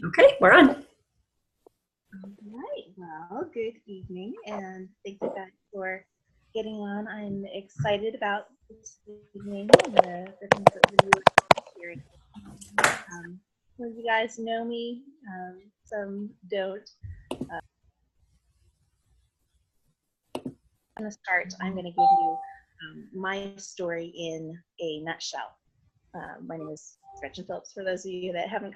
Okay, we're on. All right. Well, good evening, and thank you guys for getting on. I'm excited about this evening and the things that we were hearing. Some of you guys know me, some don't. I'm going to start. I'm going to give you my story in a nutshell. My name is Gretchen Phillips, for those of you that haven't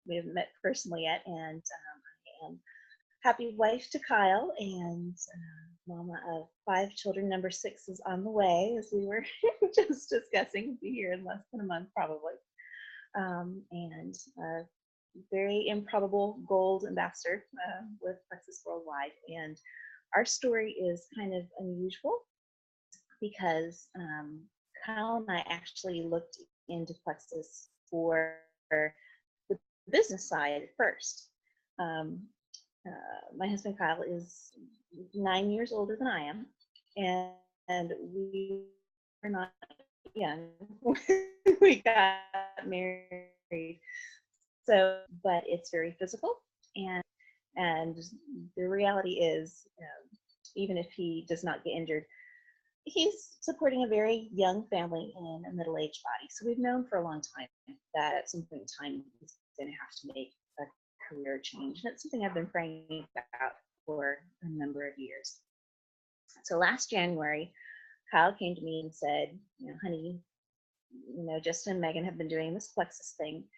we haven't met personally yet, and I am happy wife to Kyle and mama of 5 children. Number 6 is on the way, as we were just discussing. Be here in less than a month, probably. And very improbable gold ambassador with Plexus Worldwide. And our story is kind of unusual because Kyle and I actually looked into Plexus for the business side first. My husband Kyle is 9 years older than I am, and we are not young. We got married, so but it's very physical, and the reality is, even if he does not get injured, he's supporting a very young family in a middle-aged body. So we've known for a long time that at some point in time he's going to have to make a career change. And it's something I've been praying about for a number of years. So last January, Kyle came to me and said, honey, Justin and Megan have been doing this Plexus thing.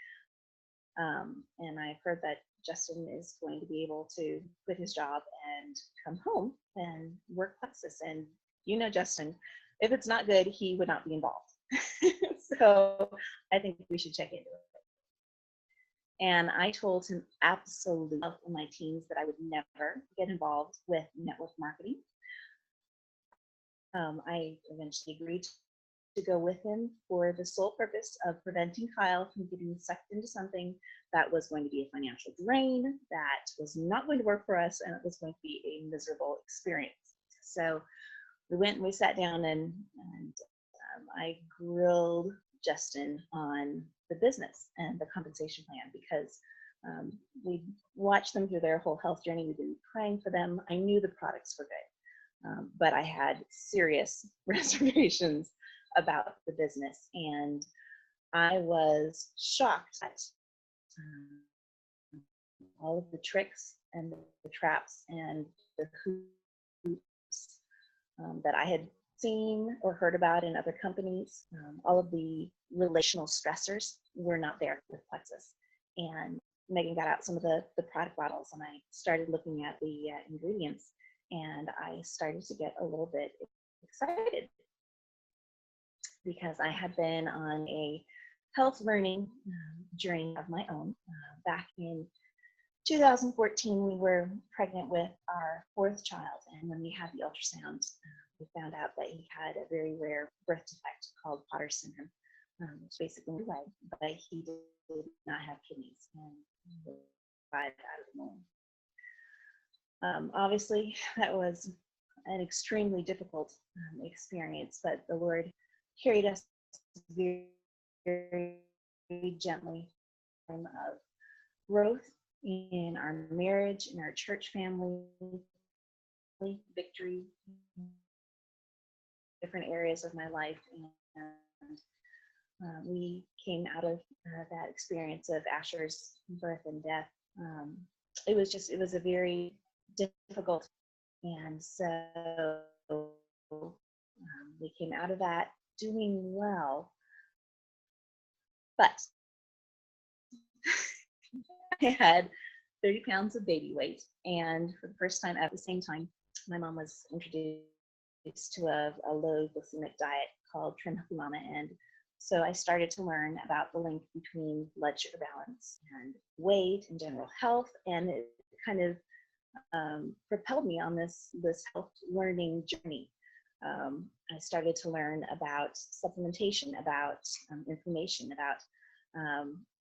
And I've heard that Justin is going to be able to quit his job and come home and work Plexus. And Justin, if it's not good, he would not be involved. So I think we should check into it. And I told him absolutely in my teens that I would never get involved with network marketing. I eventually agreed to go with him for the sole purpose of preventing Kyle from getting sucked into something that was going to be a financial drain, that was not going to work for us, and it was going to be a miserable experience. So we went and we sat down and I grilled Justin on the business and the compensation plan because we watched them through their whole health journey. We've been praying for them. I knew the products were good, but I had serious reservations about the business, and I was shocked at all of the tricks and the traps and the hoops that I had seen or heard about in other companies. All of the relational stressors were not there with Plexus. And Megan got out some of the product bottles, and I started looking at the ingredients, and I started to get a little bit excited because I had been on a health learning journey of my own. Back in 2014, we were pregnant with our 4th child, and when we had the ultrasound, we found out that he had a very rare birth defect called Potter syndrome, which basically means leg, but he did not have kidneys and died out of the womb. Obviously, that was an extremely difficult experience, but the Lord carried us very, very gently of growth in our marriage, in our church family, victory, different areas of my life, and we came out of that experience of Asher's birth and death. It was a very difficult, and so we came out of that doing well, but I had 30 pounds of baby weight, and for the first time at the same time, my mom was introduced to a low glycemic diet called Trim Mama, and so I started to learn about the link between blood sugar balance and weight and general health, and it kind of propelled me on this health learning journey. I started to learn about supplementation, about information, about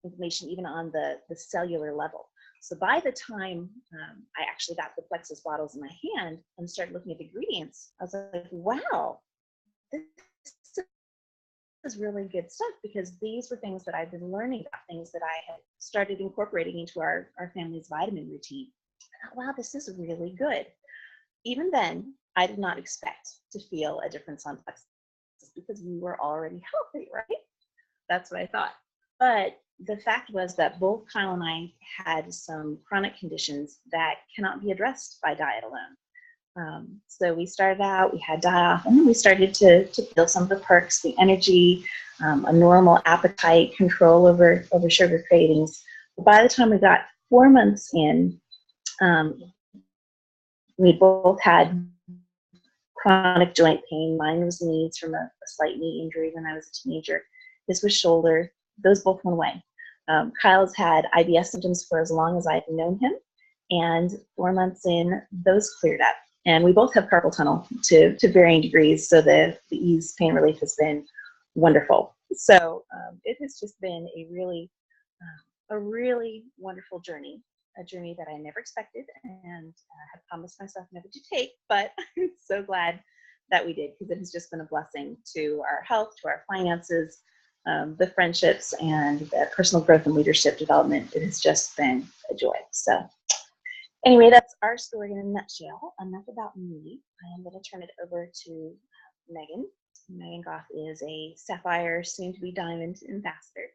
information even on the cellular level. So by the time I actually got the Plexus bottles in my hand and started looking at the ingredients, I was like, wow, this is really good stuff, because these were things that I've been learning about, things that I had started incorporating into our family's vitamin routine. I thought, wow, this is really good. Even then, I did not expect to feel a difference on plexus because we were already healthy, right? That's what I thought. But the fact was that both Kyle and I had some chronic conditions that cannot be addressed by diet alone. So we started out, we had diet off, and then we started to feel some of the perks, the energy, a normal appetite, control over sugar cravings. But by the time we got 4 months in, we both had chronic joint pain. Mine was knees from a slight knee injury when I was a teenager. His was shoulder. Those both went away. Kyle's had IBS symptoms for as long as I've known him, and 4 months in, those cleared up. And we both have carpal tunnel to varying degrees, so the ease pain relief has been wonderful. So it has just been a really wonderful journey, a journey that I never expected and have promised myself never to take, but I'm so glad that we did, because it has just been a blessing to our health, to our finances, the friendships, and the personal growth and leadership development. It has just been a joy. So anyway, that's our story in a nutshell. Enough about me. I am going to turn it over to Megan. Megan Goff is a Sapphire, soon-to-be Diamond ambassador,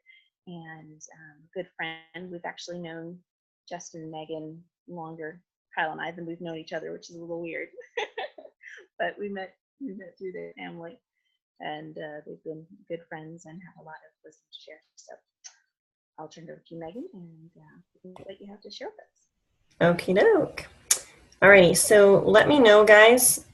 and good friend. We've actually known Justin and Megan longer, Kyle and I, than we've known each other, which is a little weird. But we met through their family, and they've been good friends and have a lot of wisdom to share. So I'll turn it over to you, Megan, and what you have to share with us. Okie doke. Alrighty, so let me know, guys,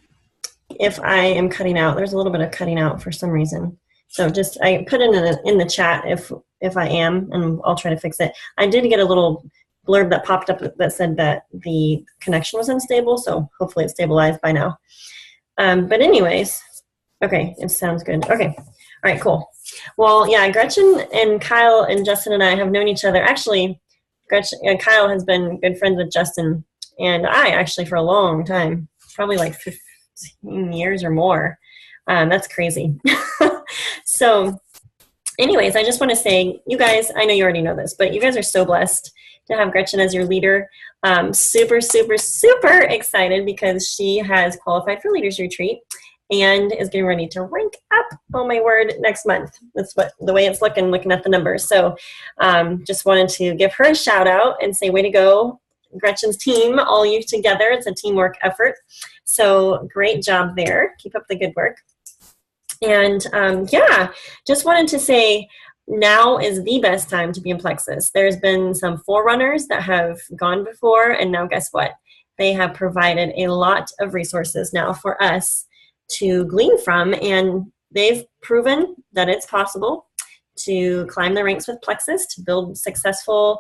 if I am cutting out. There's a little bit of cutting out for some reason. So just, I put it in the chat if I am, and I'll try to fix it. I did get a little blurb that popped up that said that the connection was unstable, so hopefully it's stabilized by now. But anyways, okay, it sounds good. Okay, all right, cool. Well, yeah, Gretchen and Kyle and Justin and I have known each other. Actually, Gretchen and Kyle has been good friends with Justin and I actually for a long time, probably like 15 years or more. That's crazy. So anyways, I just want to say, you guys, I know you already know this, but you guys are so blessed to have Gretchen as your leader. Super, super, super excited because she has qualified for Leaders Retreat and is getting ready to rank up, oh my word, next month. That's what the way it's looking at the numbers. So just wanted to give her a shout out and say, way to go, Gretchen's team, all you together. It's a teamwork effort. So great job there. Keep up the good work. And yeah, just wanted to say, now is the best time to be in Plexus. There's been some forerunners that have gone before, and now guess what? They have provided a lot of resources now for us to glean from, and they've proven that it's possible to climb the ranks with Plexus, to build successful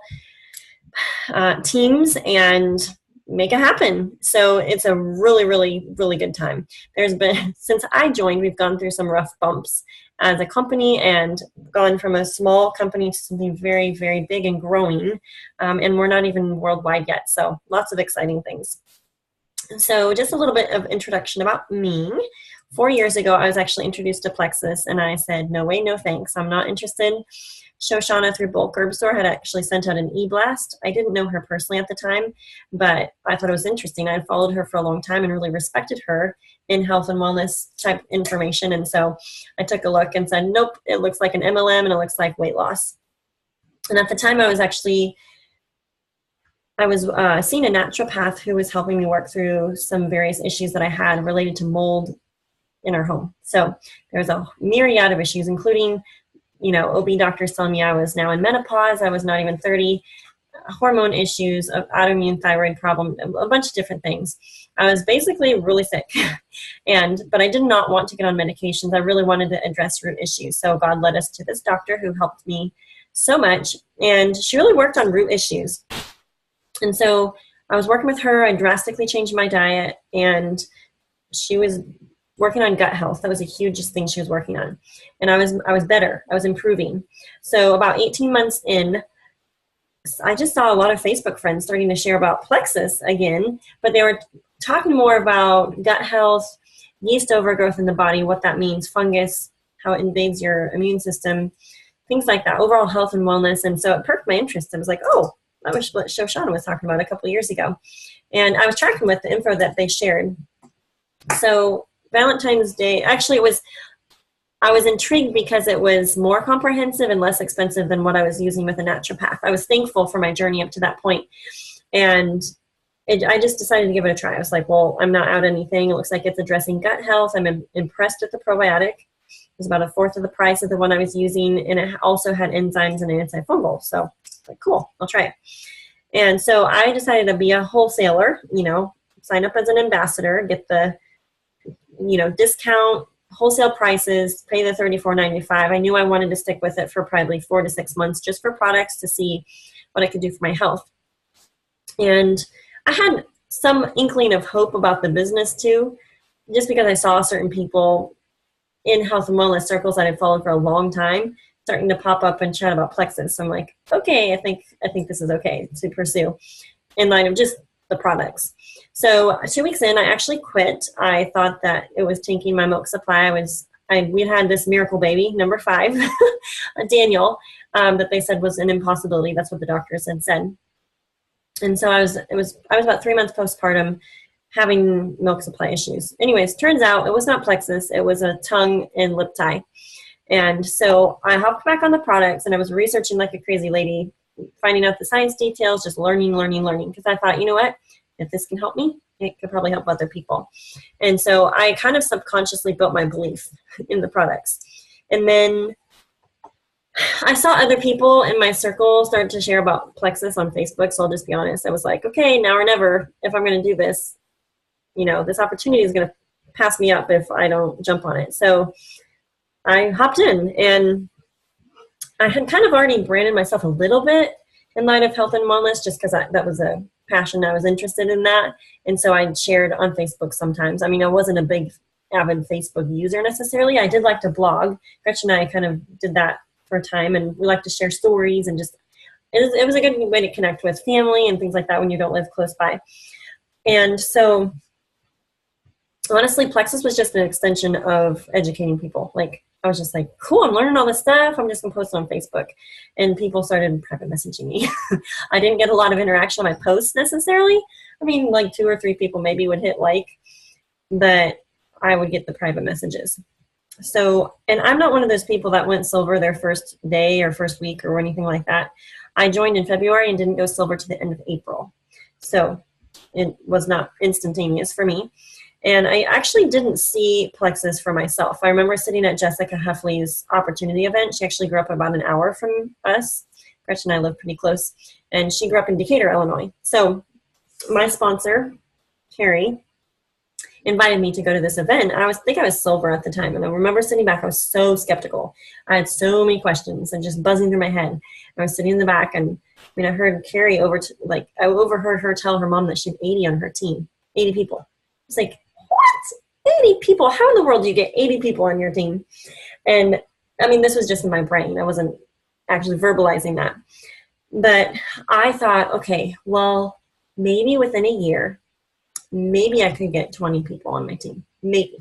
teams and make it happen. So it's a really, really, really good time. There's been, since I joined, we've gone through some rough bumps as a company and gone from a small company to something very, very big and growing. And we're not even worldwide yet. So lots of exciting things. So just a little bit of introduction about me. 4 years ago, I was actually introduced to Plexus and I said, no way, no thanks. I'm not interested. Shoshana through Bulk Herb Store had actually sent out an e-blast. I didn't know her personally at the time, but I thought it was interesting. I followed her for a long time and really respected her in health and wellness type information. And so I took a look and said, nope, it looks like an MLM and it looks like weight loss. And at the time I was seeing a naturopath who was helping me work through some various issues that I had related to mold in our home. So there was a myriad of issues, including, you know, OB doctors telling me I was now in menopause, I was not even 30, hormone issues, autoimmune thyroid problem, a bunch of different things. I was basically really sick, but I did not want to get on medications. I really wanted to address root issues. So God led us to this doctor who helped me so much, and she really worked on root issues. And so I was working with her. I drastically changed my diet, and she was working on gut health. That was the hugest thing she was working on. And I was better. I was improving. So about 18 months in, I just saw a lot of Facebook friends starting to share about Plexus again, but they were talking more about gut health, yeast overgrowth in the body, what that means, fungus, how it invades your immune system, things like that, overall health and wellness. And so it perked my interest. I was like, oh, that was what Shoshana was talking about a couple of years ago. And I was tracking with the info that they shared. So Valentine's Day, actually I was intrigued because it was more comprehensive and less expensive than what I was using with a naturopath. I was thankful for my journey up to that point. And I just decided to give it a try. I was like, well, I'm not out anything. It looks like it's addressing gut health. I'm impressed with the probiotic. It was about a fourth of the price of the one I was using, and it also had enzymes and antifungal. So like, cool, I'll try it. And so I decided to be a wholesaler, sign up as an ambassador, get the, discount, wholesale prices, pay the $34.95. I knew I wanted to stick with it for probably 4 to 6 months just for products to see what I could do for my health. And I had some inkling of hope about the business too, just because I saw certain people in health and wellness circles that I'd followed for a long time starting to pop up and chat about Plexus. So I'm like, okay, I think this is okay to pursue in light of just the products. So 2 weeks in, I actually quit. I thought that it was tanking my milk supply. We had this miracle baby, number 5, Daniel, that they said was an impossibility. That's what the doctors had said. And so I was about 3 months postpartum, having milk supply issues. Anyways, turns out it was not Plexus. It was a tongue and lip tie. And so I hopped back on the products, and I was researching like a crazy lady, finding out the science details, just learning, because I thought, you know what, if this can help me, it could probably help other people. And so I kind of subconsciously built my belief in the products. And then I saw other people in my circle start to share about Plexus on Facebook. So I'll just be honest. I was like, okay, now or never, if I'm going to do this, this opportunity is going to pass me up if I don't jump on it. So I hopped in, and I had kind of already branded myself a little bit in light of health and wellness, just because that was a passion. I was interested in that. And so I shared on Facebook sometimes. I mean, I wasn't a big avid Facebook user necessarily. I did like to blog. Gretchen and I kind of did that for a time, and we like to share stories, and just it was a good way to connect with family and things like that when you don't live close by. And so honestly, Plexus was just an extension of educating people. Like, I was just like, cool, I'm learning all this stuff. I'm just going to post it on Facebook. And people started private messaging me. I didn't get a lot of interaction on my posts necessarily. I mean, like 2 or 3 people maybe would hit like, but I would get the private messages. So, and I'm not one of those people that went silver their first day or first week or anything like that. I joined in February and didn't go silver to the end of April. So it was not instantaneous for me. And I actually didn't see Plexus for myself. I remember sitting at Jessica Heffley's opportunity event. She actually grew up about an hour from us. Gretchen and I live pretty close. And she grew up in Decatur, Illinois. So my sponsor, Carrie, invited me to go to this event. I think I was silver at the time. And I remember sitting back. I was so skeptical. I had so many questions and just buzzing through my head. And I was sitting in the back, and I heard Carrie I overheard her tell her mom that she had 80 on her team, 80 people. It's like, what? 80 people? How in the world do you get 80 people on your team? And this was just in my brain. I wasn't actually verbalizing that. But I thought, okay, well, maybe within a year, maybe I could get 20 people on my team. Maybe.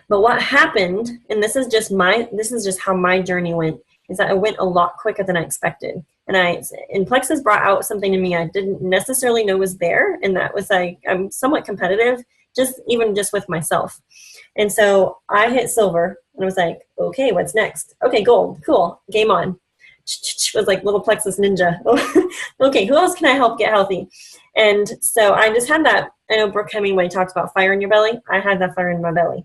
But what happened, and this is just how my journey went, is that it went a lot quicker than I expected. And Plexus brought out something in me I didn't necessarily know was there. And that was like, I'm somewhat competitive, just with myself. And so I hit silver, and I was like, okay, what's next? Okay, gold, cool, game on. It was like little Plexus ninja. Okay, who else can I help get healthy? And so I just had that. I know Brooke Hemingway talks about fire in your belly. I had that fire in my belly.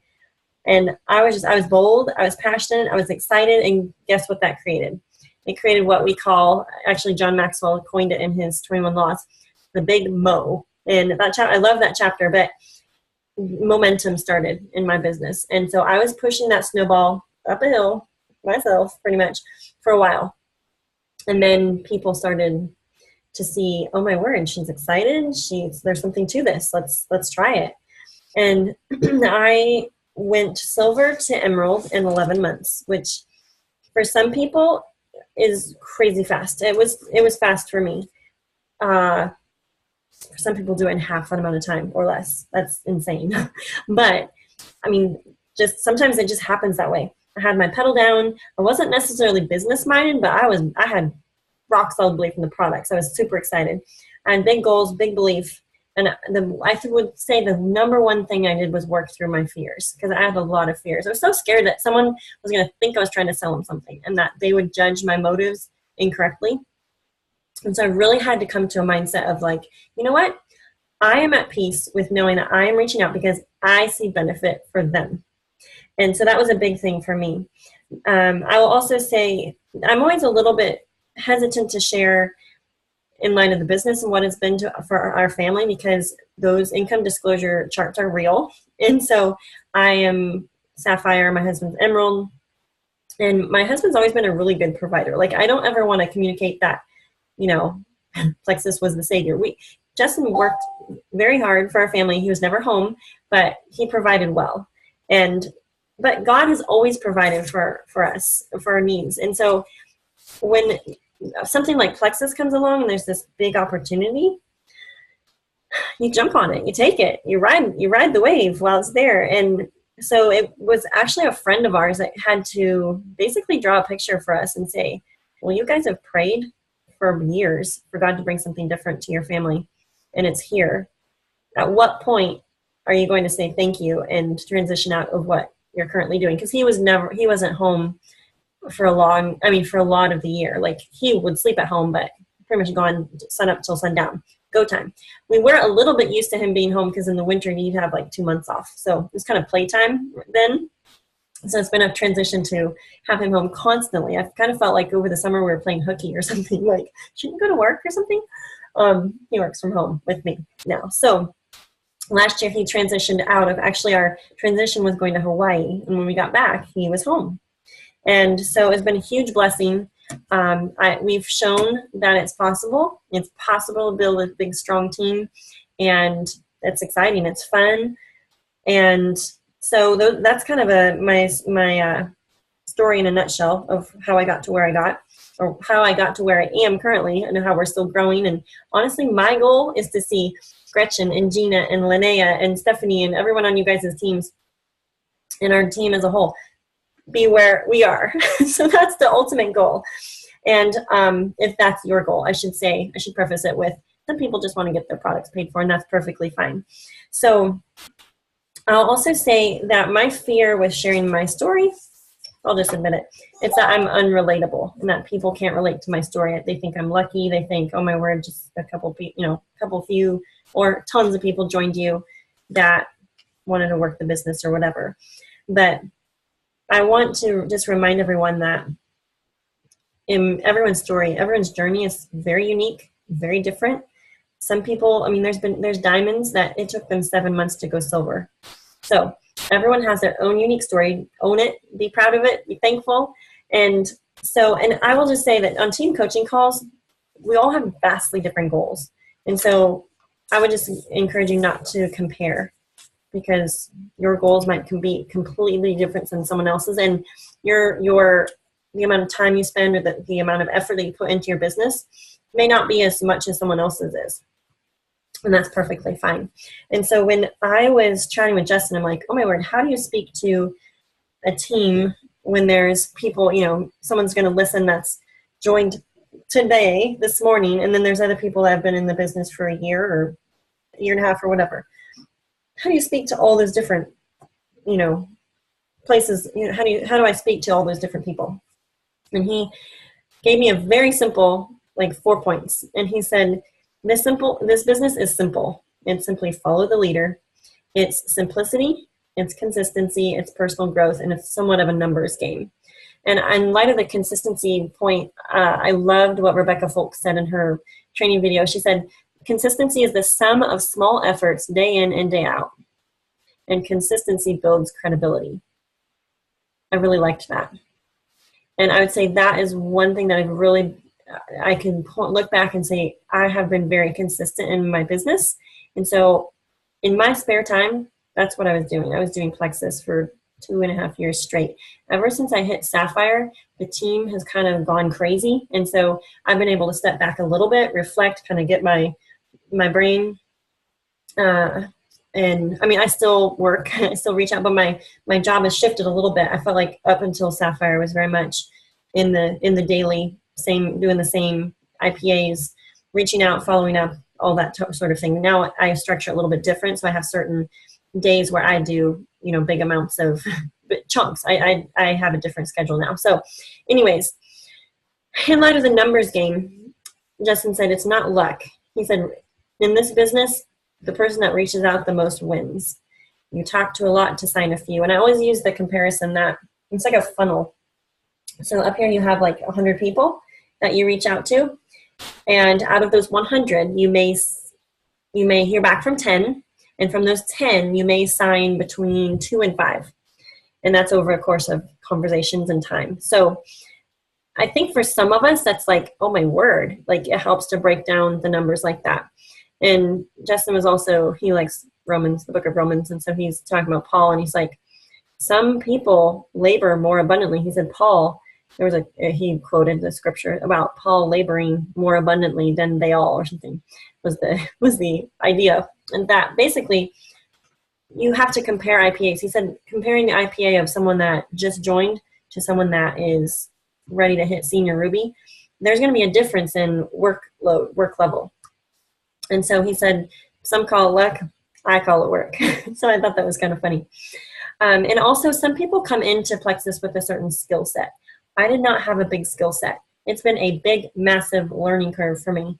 And I was bold, I was passionate, I was excited, and guess what that created? It created what we call, actually John Maxwell coined it in his 21 Laws, the big mo. And I love that chapter, but momentum started in my business. And so I was pushing that snowball up a hill myself pretty much for a while. And then people started to see, oh my word, she's excited. There's something to this. Let's try it. And I went silver to emerald in 11 months, which for some people is crazy fast. It was fast for me. Some people do it in half that amount of time or less. That's insane. But just sometimes it just happens that way. I had my pedal down. I wasn't necessarily business minded, but I had rock solid belief in the products. I was super excited. I had big goals, big belief. And I would say the number one thing I did was work through my fears, because I had a lot of fears. I was so scared that someone was going to think I was trying to sell them something and that they would judge my motives incorrectly. And so I really had to come to a mindset of like, you know what? I am at peace with knowing that I am reaching out because I see benefit for them. And so that was a big thing for me. I will also say I'm always a little bit hesitant to share in light of the business and what it's been for our family, because those income disclosure charts are real. And so I am Sapphire, my husband's Emerald, and my husband's always been a really good provider. Like, I don't ever want to communicate that, Plexus was the savior. Justin worked very hard for our family. He was never home, but he provided well. But God has always provided for us, for our needs. And so when something like Plexus comes along and there's this big opportunity, you jump on it, you take it, you ride the wave while it's there. And so it was actually a friend of ours that had to basically draw a picture for us and say, well, you guys have prayed for years for God to bring something different to your family, and it's here. At what point are you going to say thank you and transition out of what you're currently doing? Because he wasn't home for a lot of the year. Like, he would sleep at home, but pretty much gone sun up till sundown, go time. We were a little bit used to him being home because in the winter he'd have like 2 months off. So it was kind of playtime then. So it's been a transition to have him home constantly. I've kind of felt like over the summer we were playing hooky or something, like, shouldn't you go to work or something? He works from home with me now. So last year he transitioned out of, actually our transition was going to Hawaii. And when we got back, he was home. And so it's been a huge blessing. We've shown that it's possible. It's possible to build a big, strong team. And it's exciting. It's fun. And so that's kind of my story in a nutshell of how I got to where I got, or how I got to where I am currently, and how we're still growing. And honestly, my goal is to see Gretchen and Gina and Linnea and Stephanie and everyone on you guys' teams and our team as a whole be where we are. So that's the ultimate goal. And if that's your goal, I should preface it with, some people just want to get their products paid for, and that's perfectly fine. So I'll also say that my fear with sharing my story, I'll just admit it, it's that I'm unrelatable and that people can't relate to my story. They think I'm lucky. They think, oh my word, just a couple few or tons of people joined you that wanted to work the business or whatever. But I want to just remind everyone that in everyone's story, everyone's journey is very unique, very different. Some people, there's diamonds that it took them 7 months to go silver. So everyone has their own unique story. Own it, be proud of it, be thankful. And I will just say that on team coaching calls, we all have vastly different goals. And so I would just encourage you not to compare, because your goals might be completely different than someone else's, and the amount of time you spend or the amount of effort that you put into your business may not be as much as someone else's is. And that's perfectly fine. And so when I was chatting with Justin, I'm like, oh my word, how do you speak to a team when there's people, someone's going to listen that's joined today, this morning, and then there's other people that have been in the business for a year or a year and a half or whatever. How do you speak to all those different, places? How do I speak to all those different people? And he gave me a very simple, 4 points. And he said, this business is simple. It's simply follow the leader. It's simplicity, it's consistency, it's personal growth, and it's somewhat of a numbers game. And in light of the consistency point, I loved what Rebecca Folk said in her training video. She said, consistency is the sum of small efforts day in and day out. And consistency builds credibility. I really liked that. And I would say that is one thing that I can look back and say, I have been very consistent in my business. And so in my spare time, that's what I was doing. I was doing Plexus for 2.5 years straight. Ever since I hit Sapphire, the team has kind of gone crazy. And so I've been able to step back a little bit, reflect, kind of get my brain And I mean, I still work, I still reach out, but my job has shifted a little bit. I felt like up until Sapphire was very much in the daily same, doing the same IPAs, reaching out, following up, all that sort of thing. Now I structure it a little bit different, so I have certain days where I do, you know, big amounts of chunks. I have a different schedule now. So, anyways, in light of the numbers game, Justin said it's not luck. He said, in this business, the person that reaches out the most wins. You talk to a lot to sign a few. And I always use the comparison that it's like a funnel. So up here you have like 100 people that you reach out to. And out of those 100, you may hear back from 10. And from those 10, you may sign between 2 and 5. And that's over a course of conversations and time. So I think for some of us, that's like, oh my word, like it helps to break down the numbers like that. And Justin was also, he likes Romans, the book of Romans. And so he's talking about Paul, and he's like, some people labor more abundantly. He said, Paul, he quoted the scripture about Paul laboring more abundantly than they all, or something was the idea. And that basically you have to compare IPAs. He said, comparing the IPA of someone that just joined to someone that is ready to hit senior Ruby, there's going to be a difference in work level. And so he said, some call it luck, I call it work. So I thought that was kind of funny. And also some people come into Plexus with a certain skill set. I did not have a big skill set. It's been a big, massive learning curve for me.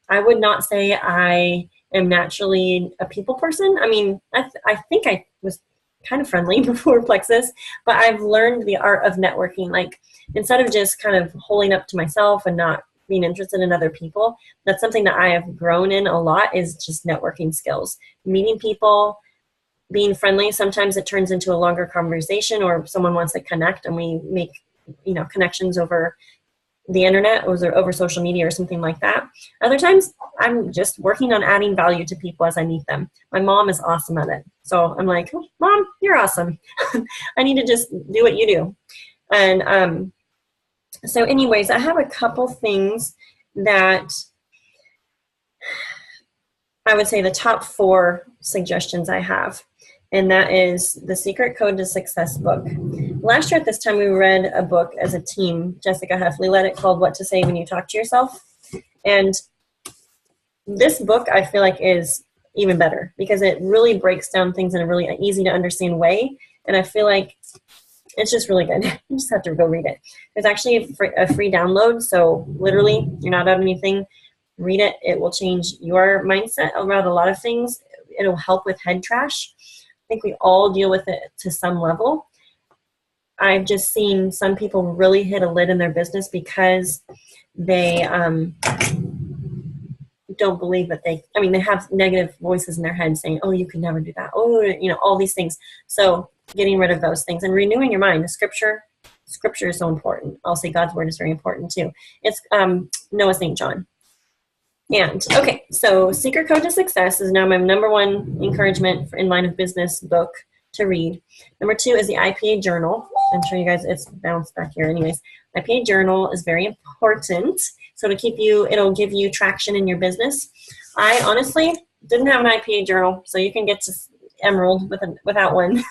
I would not say I am naturally a people person. I mean, I think I was kind of friendly before Plexus, but I've learned the art of networking. Like, instead of just kind of holding up to myself and not being interested in other people, that's something that I have grown in a lot, is just networking skills, meeting people, being friendly. Sometimes it turns into a longer conversation, or someone wants to connect and we make, you know, connections over the internet or over social media or something like that. Other times I'm just working on adding value to people as I meet them. My mom is awesome at it. So I'm like, oh, Mom, you're awesome. I need to just do what you do. And so anyways, I have a couple things that I would say the top 4 suggestions I have. And that is the Secret Code to Success book. Last year at this time, we read a book as a team. Jessica Heffley led it, called What to Say When You Talk to Yourself. And this book, I feel like, is even better because it really breaks down things in a really easy to understand way. And I feel like it's just really good. You just have to go read it. There's actually a free download. So literally, you're not out anything. Read it. It will change your mindset around a lot of things. It'll help with head trash. I think we all deal with it to some level. I've just seen some people really hit a lid in their business because they don't believe that they have negative voices in their head saying, oh, you could never do that. Oh, you know, all these things. So getting rid of those things and renewing your mind. The scripture is so important. I'll say God's word is very important too. It's Noah St. John. And okay, so Secret Code to Success is now my number 1 encouragement in line of business book to read. Number 2 is the IPA journal. I'm sure you guys, it's bounced back here. Anyways, IPA journal is very important. So it'll give you traction in your business. I honestly didn't have an IPA journal, so you can get to Emerald without one.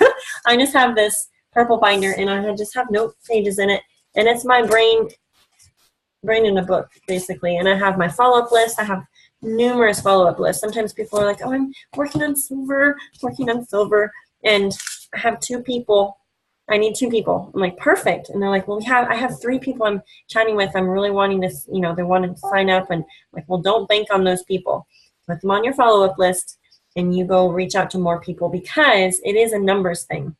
I just have this purple binder, and I just have note pages in it, and it's my brain in a book, basically. And I have my follow-up list. I have numerous follow-up lists. Sometimes people are like, oh, I'm working on silver. And I have 2 people. I need 2 people. I'm like, perfect. And they're like, well, I have 3 people I'm chatting with. I'm really wanting this, you know, they wanted to sign up. And I'm like, well, don't bank on those people. Put them on your follow-up list and you go reach out to more people, because it is a numbers thing.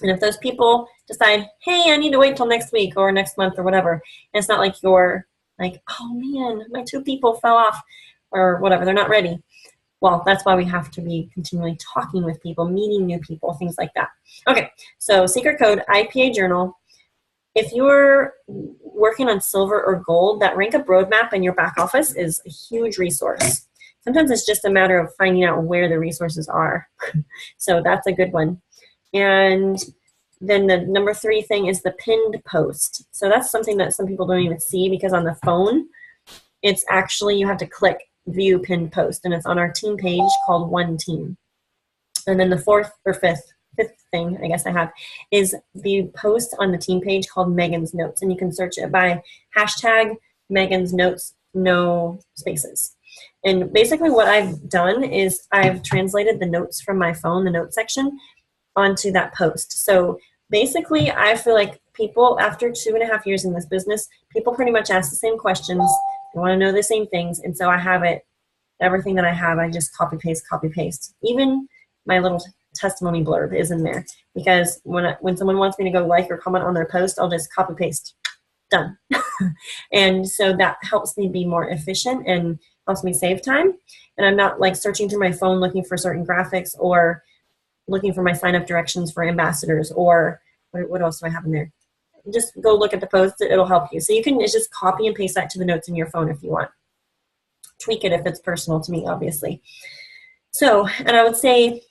And if those people decide, hey, I need to wait till next week or next month or whatever, and it's not like you're like, oh man, my 2 people fell off or whatever, they're not ready. Well, that's why we have to be continually talking with people, meeting new people, things like that. Okay, so Secret Code, IPA journal. If you're working on silver or gold, that rank up roadmap in your back office is a huge resource. Sometimes it's just a matter of finding out where the resources are. So that's a good one. And then the number 3 thing is the pinned post. So that's something that some people don't even see, because on the phone, it's actually, you have to click view pinned post, and it's on our team page called One Team. And then the fifth thing I guess I have is the post on the team page called Megan's Notes. And you can search it by hashtag Megan's Notes, no spaces. And basically what I've done is I've translated the notes from my phone, the note section, onto that post. So basically I feel like people, after 2.5 years in this business, people pretty much ask the same questions. They want to know the same things. And so I have it, everything that I have, I just copy paste. Even my little testimony blurb is in there, because when someone wants me to go like or comment on their post, I'll just copy paste, done. And so that helps me be more efficient and helps me save time. And I'm not like searching through my phone looking for certain graphics or looking for my sign up directions for ambassadors, or what else do I have in there? Just go look at the post, it'll help you. So you can just copy and paste that to the notes in your phone if you want. Tweak it if it's personal to me, obviously. So, and I would say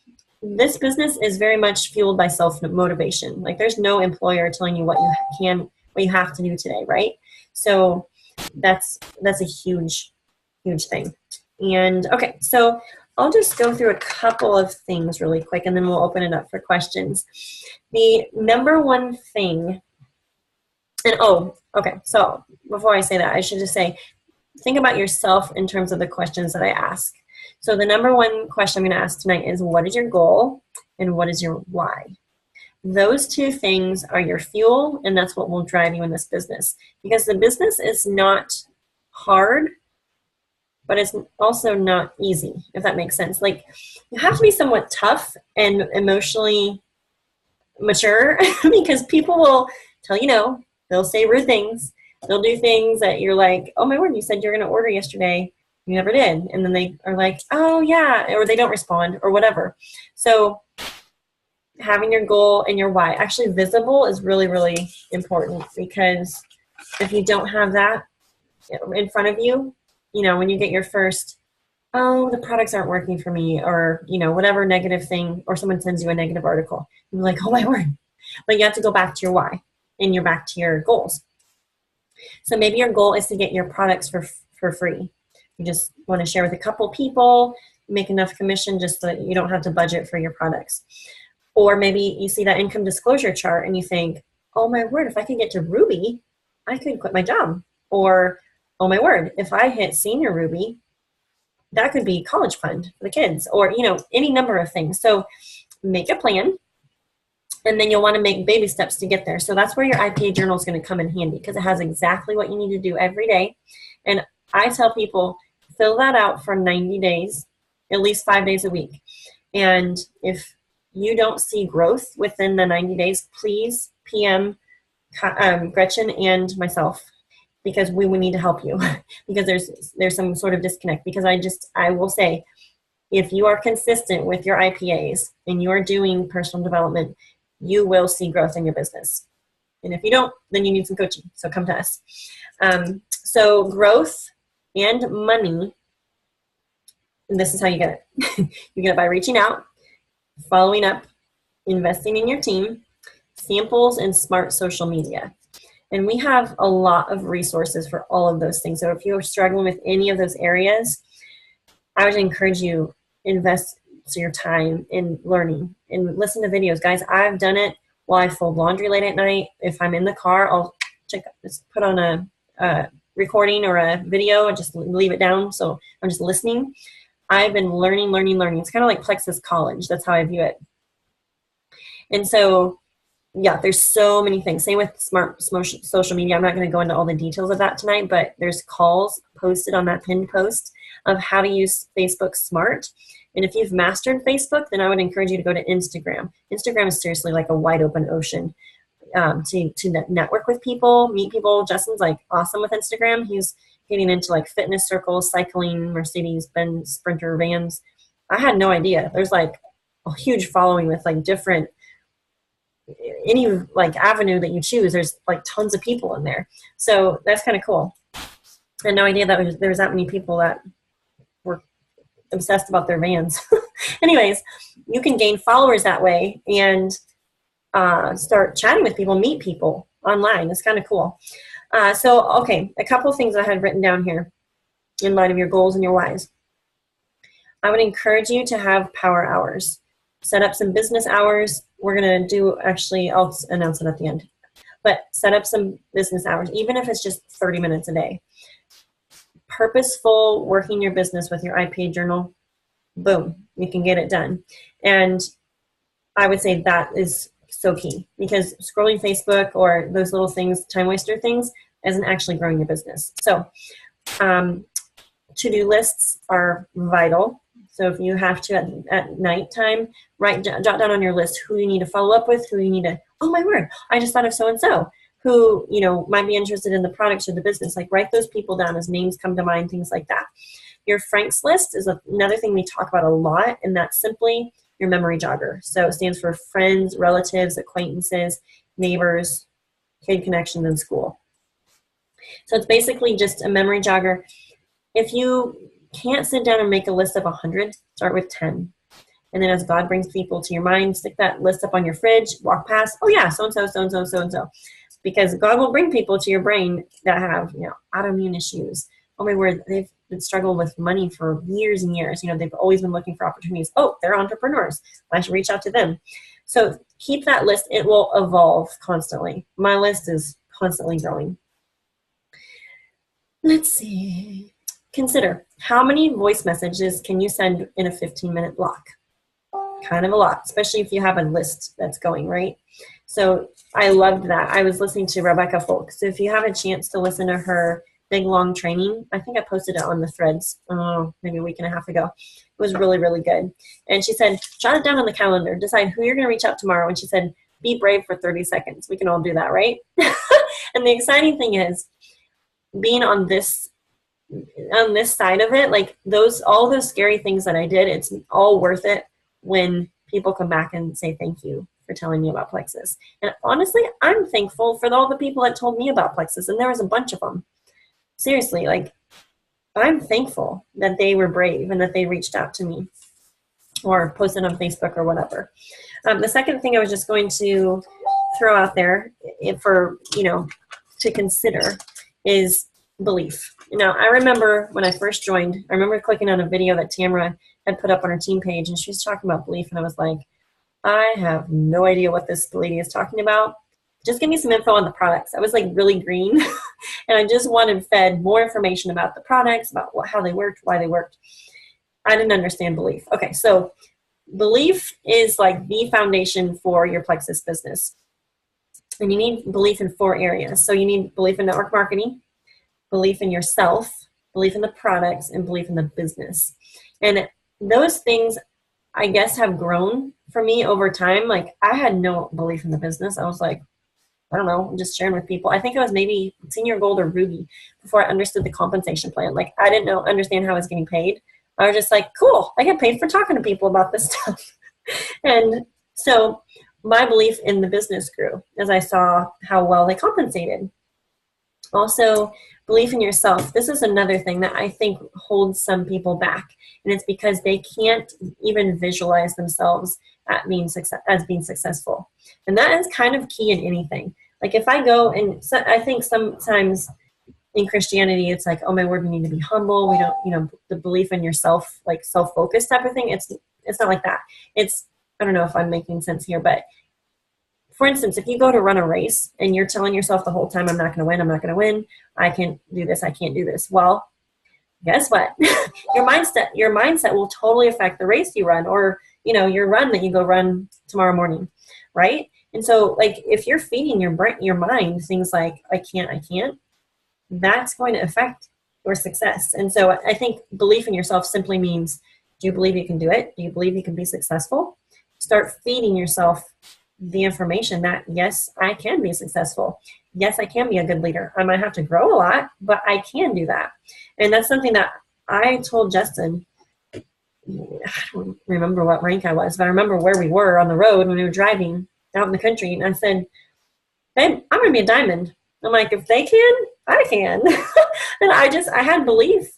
this business is very much fueled by self-motivation. Like there's no employer telling you what you have to do today, right? So that's a huge thing. And okay, so I'll just go through a couple of things really quick and then we'll open it up for questions. The number one thing, and okay, so before I say that, I should just say, think about yourself in terms of the questions that I ask. So the number one question I'm going to ask tonight is, what is your goal and what is your why? Those two things are your fuel, and that's what will drive you in this business. Because the business is not hard, but it's also not easy, if that makes sense. Like, you have to be somewhat tough and emotionally mature because people will tell you no. They'll say rude things. They'll do things that you're like, oh my word, you said you're going to order yesterday. You never did. And then they are like, oh yeah, or they don't respond or whatever. So having your goal and your why, actually visible, is really, really important, because if you don't have that in front of you, when you get your first, oh, the products aren't working for me, or, whatever negative thing, or someone sends you a negative article, you're like, oh my word. But you have to go back to your why and you're back to your goals. So maybe your goal is to get your products for free. You just want to share with a couple people, make enough commission just so that you don't have to budget for your products. Or maybe you see that income disclosure chart and you think, oh my word, if I could get to Ruby, I could quit my job. Or, oh my word, if I hit senior Ruby, that could be college fund for the kids, or, any number of things. So make a plan, and then you'll want to make baby steps to get there. So that's where your IPA journal is going to come in handy, because it has exactly what you need to do every day. And I tell people, fill that out for 90 days, at least 5 days a week. And if you don't see growth within the 90 days, please PM Gretchen and myself, because we would need to help you because there's some sort of disconnect. Because I will say, if you are consistent with your IPAs and you are doing personal development, you will see growth in your business. And if you don't, then you need some coaching. So come to us. So growth and money, and this is how you get it. You get it by reaching out, following up, investing in your team, samples, and smart social media. And we have a lot of resources for all of those things. So if you're struggling with any of those areas, I would encourage you, invest your time in learning and listen to videos. Guys, I've done it while I fold laundry late at night. If I'm in the car, I'll just put on a recording or a video and just leave it down. So I'm just listening. I've been learning. It's kind of like Plexus College. That's how I view it. And so, yeah, there's so many things. Same with smart social media. I'm not going to go into all the details of that tonight, but there's calls posted on that pinned post of how to use Facebook smart. And if you've mastered Facebook, then I would encourage you to go to Instagram. Instagram is seriously like a wide open ocean to network with people, meet people. Justin's like awesome with Instagram. He's getting into like fitness circles, cycling, Mercedes-Benz Sprinter vans. I had no idea. There's like a huge following with like different, any like avenue that you choose. There's like tons of people in there. So that's kind of cool. I had no idea that there was that many people that were obsessed about their vans. Anyways, you can gain followers that way and start chatting with people, meet people online. It's kind of cool. Okay, a couple of things I had written down here in light of your goals and your whys. I would encourage you to have power hours. set up some business hours. We're going to do, actually, I'll announce it at the end, but set up some business hours, even if it's just 30 minutes a day. Purposeful working your business with your iPad journal, boom, you can get it done. And I would say that is so key, because scrolling Facebook or those little things, time waster things, isn't actually growing your business. So to-do lists are vital. So if you have to at nighttime, jot down on your list who you need to follow up with, who you need to, oh my word, I just thought of so-and-so who, you know, might be interested in the products or the business. Like, write those people down as names come to mind, things like that. Your Frank's list is another thing we talk about a lot, and that's simply your memory jogger. So it stands for friends, relatives, acquaintances, neighbors, kid connections, and school. So it's basically just a memory jogger. If you can't sit down and make a list of 100, start with 10. And then as God brings people to your mind, stick that list up on your fridge, walk past, oh yeah, so-and-so, so-and-so, so-and-so. Because God will bring people to your brain that have, you know, autoimmune issues. Oh my word, they've been struggling with money for years and years. You know, they've always been looking for opportunities. Oh, they're entrepreneurs. I should reach out to them. So keep that list. It will evolve constantly. My list is constantly growing. Let's see. Consider, how many voice messages can you send in a 15-minute block? Kind of a lot, especially if you have a list that's going, right? So I loved that. I was listening to Rebecca Folk. So if you have a chance to listen to her big, long training, I think I posted it on the threads, maybe a week and a half ago. It was really, really good. And she said, jot it down on the calendar, decide who you're going to reach out tomorrow. And she said, be brave for 30 seconds. We can all do that, right? And the exciting thing is, being on this side of it, like all those scary things that I did, it's all worth it when people come back and say thank you for telling me about Plexus. And honestly, I'm thankful for all the people that told me about Plexus, and there was a bunch of them. Seriously, like, I'm thankful that they were brave and that they reached out to me or posted on Facebook or whatever. The second thing I was just going to throw out there for, you know, to consider is belief. Now, I remember when I first joined, I remember clicking on a video that Tamara had put up on her team page, and she was talking about belief, and I was like, I have no idea what this lady is talking about. Just give me some info on the products. I was like really green, and I just wanted fed more information about the products, about how they worked, why they worked. I didn't understand belief. Okay, so belief is like the foundation for your Plexus business. And you need belief in 4 areas. So you need belief in network marketing, belief in yourself, belief in the products, and belief in the business. And those things, I guess, have grown for me over time. Like, I had no belief in the business. I was like, I don't know, I'm just sharing with people. I think I was maybe senior gold or ruby before I understood the compensation plan. Like, I didn't understand how I was getting paid. I was just like, cool, I get paid for talking to people about this stuff. And so my belief in the business grew as I saw how well they compensated. Also, belief in yourself. This is another thing that I think holds some people back, and it's because they can't even visualize themselves as being successful. And that is kind of key in anything. Like, if I go, and so I think sometimes in Christianity, it's like, oh my word, we need to be humble. We don't, you know, the belief in yourself, like self-focused type of thing. It's not like that. It's, I don't know if I'm making sense here, but for instance, if you go to run a race and you're telling yourself the whole time, I'm not going to win, I'm not going to win, I can't do this, I can't do this. Well, guess what? your mindset will totally affect the race you run, or, you know, your run that you go run tomorrow morning, right? And so, like, if you're feeding your mind things like, I can't, that's going to affect your success. And so I think belief in yourself simply means, do you believe you can do it? Do you believe you can be successful? Start feeding yourself the information that, yes, I can be successful. Yes, I can be a good leader. I might have to grow a lot, but I can do that. And that's something that I told Justin. I don't remember what rank I was, but I remember where we were on the road when we were driving out in the country. And I said, babe, I'm going to be a diamond. I'm like, if they can, I can. And I had belief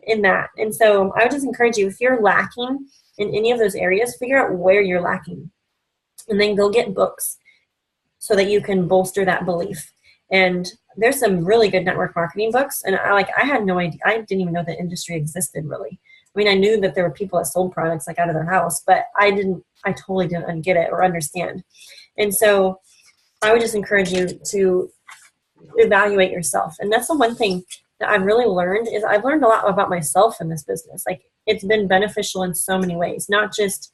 in that. And so I would just encourage you, if you're lacking in any of those areas, figure out where you're lacking. And then go get books so that you can bolster that belief. And there's some really good network marketing books. And I had no idea. I didn't even know the industry existed, really. I mean, I knew that there were people that sold products like out of their house, but I didn't I totally didn't get it or understand. And so I would just encourage you to evaluate yourself. And that's the one thing that I've really learned is I've learned a lot about myself in this business. Like it's been beneficial in so many ways, not just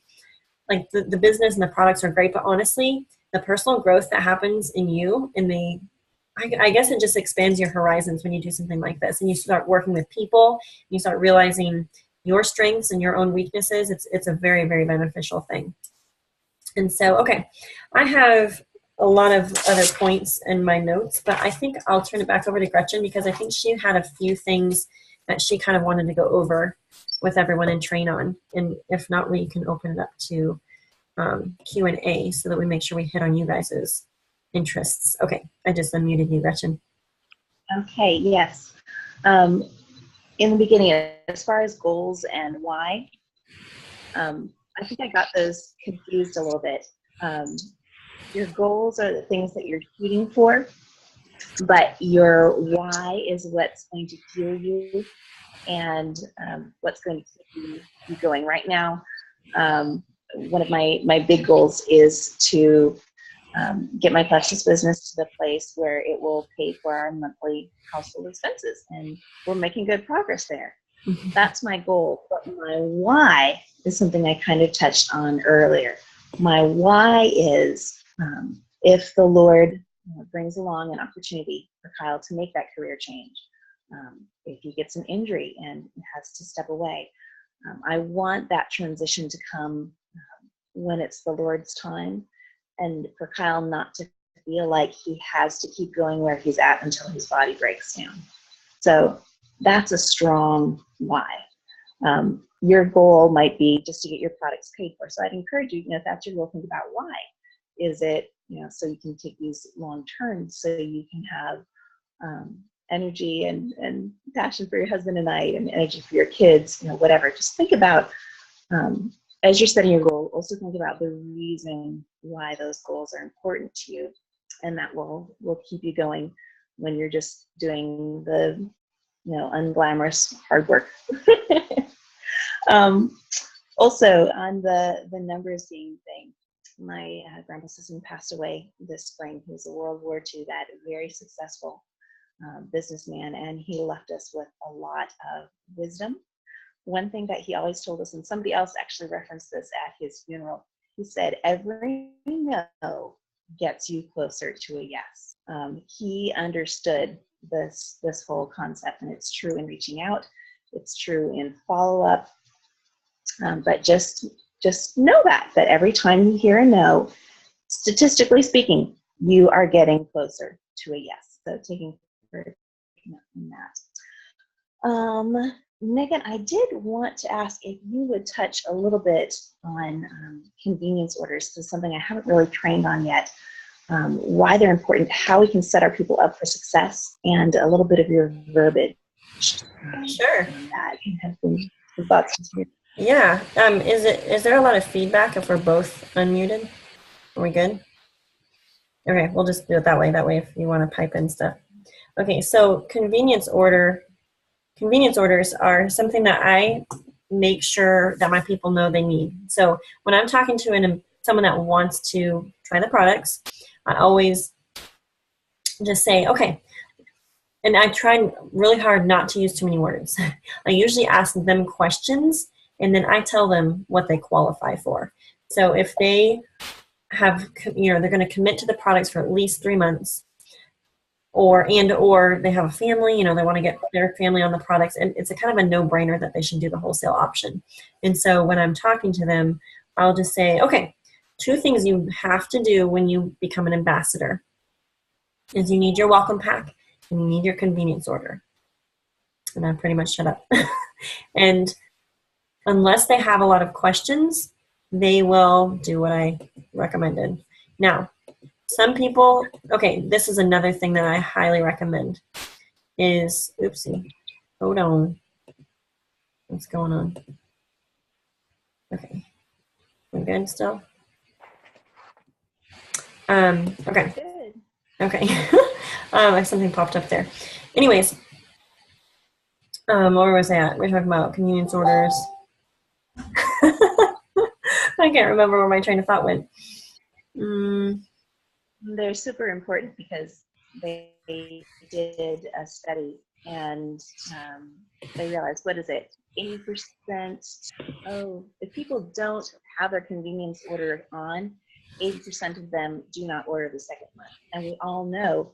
like the business and the products are great, but honestly, the personal growth that happens in you in the, I guess it just expands your horizons when you do something like this and you start working with people, you start realizing your strengths and your own weaknesses. It's a very, very beneficial thing. And so, okay, I have a lot of other points in my notes, but I think I'll turn it back over to Gretchen because I think she had a few things that she kind of wanted to go over with everyone and train on. And if not, we can open it up to Q&A so that we make sure we hit on you guys' interests. Okay, I just unmuted you, Gretchen. Okay, yes. In the beginning, as far as goals and why, I think I got those confused a little bit. Your goals are the things that you're shooting for, but your why is what's going to fuel you and what's going to keep you going. Right now, one of my big goals is to get my precious business to the place where it will pay for our monthly household expenses, and we're making good progress there. That's my goal. But my why is something I kind of touched on earlier. My why is if the Lord brings along an opportunity for Kyle to make that career change, if he gets an injury and has to step away, I want that transition to come when it's the Lord's time, and for Kyle not to feel like he has to keep going where he's at until his body breaks down. So that's a strong why. Your goal might be just to get your products paid for. So I'd encourage you, if that's your goal, think about why. Is it, so you can take these long term, so you can have energy and passion for your husband and I, and energy for your kids, whatever. Just think about, as you're setting your goal, also think about the reason why those goals are important to you, and that will keep you going when you're just doing the unglamorous hard work. Also, on the numbers game thing, my grandpa's sister passed away this spring. He was a World War II vet, a very successful businessman, and he left us with a lot of wisdom. One thing that he always told us, and somebody else actually referenced this at his funeral, he said, every no gets you closer to a yes. He understood this whole concept, and it's true in reaching out, it's true in follow-up, but just know that every time you hear a no, statistically speaking, you are getting closer to a yes. So taking for that. Megan, I did want to ask if you would touch a little bit on convenience orders. This is something I haven't really trained on yet. Why they're important, how we can set our people up for success, and a little bit of your verbiage. Sure. That have some thoughts. Yeah. Is there a lot of feedback if we're both unmuted? Are we good? Okay, we'll just do it that way. That way, if you want to pipe in stuff. Okay, so convenience orders are something that I make sure that my people know they need. So when I'm talking to someone that wants to try the products, I always just say, okay, and I try really hard not to use too many words. I usually ask them questions, and then I tell them what they qualify for. So if they have, they're going to commit to the products for at least 3 months, or they have a family, they want to get their family on the products, and it's a kind of a no-brainer that they should do the wholesale option. And so when I'm talking to them, I'll just say, okay, 2 things you have to do when you become an ambassador is you need your welcome pack and you need your convenience order. And I pretty much shut up. And unless they have a lot of questions, they will do what I recommended. Now, some people, okay, this is another thing that I highly recommend is, oopsie, hold on. What's going on? Okay, we're good still? Okay. Good. Okay. Something popped up there. Anyways, where was I at? We're talking about convenience orders. I can't remember where my train of thought went. Mm, They're super important because they did a study and they realized, what is it, 80%? Oh, if people don't have their convenience order on, 80% of them do not order the second month. And we all know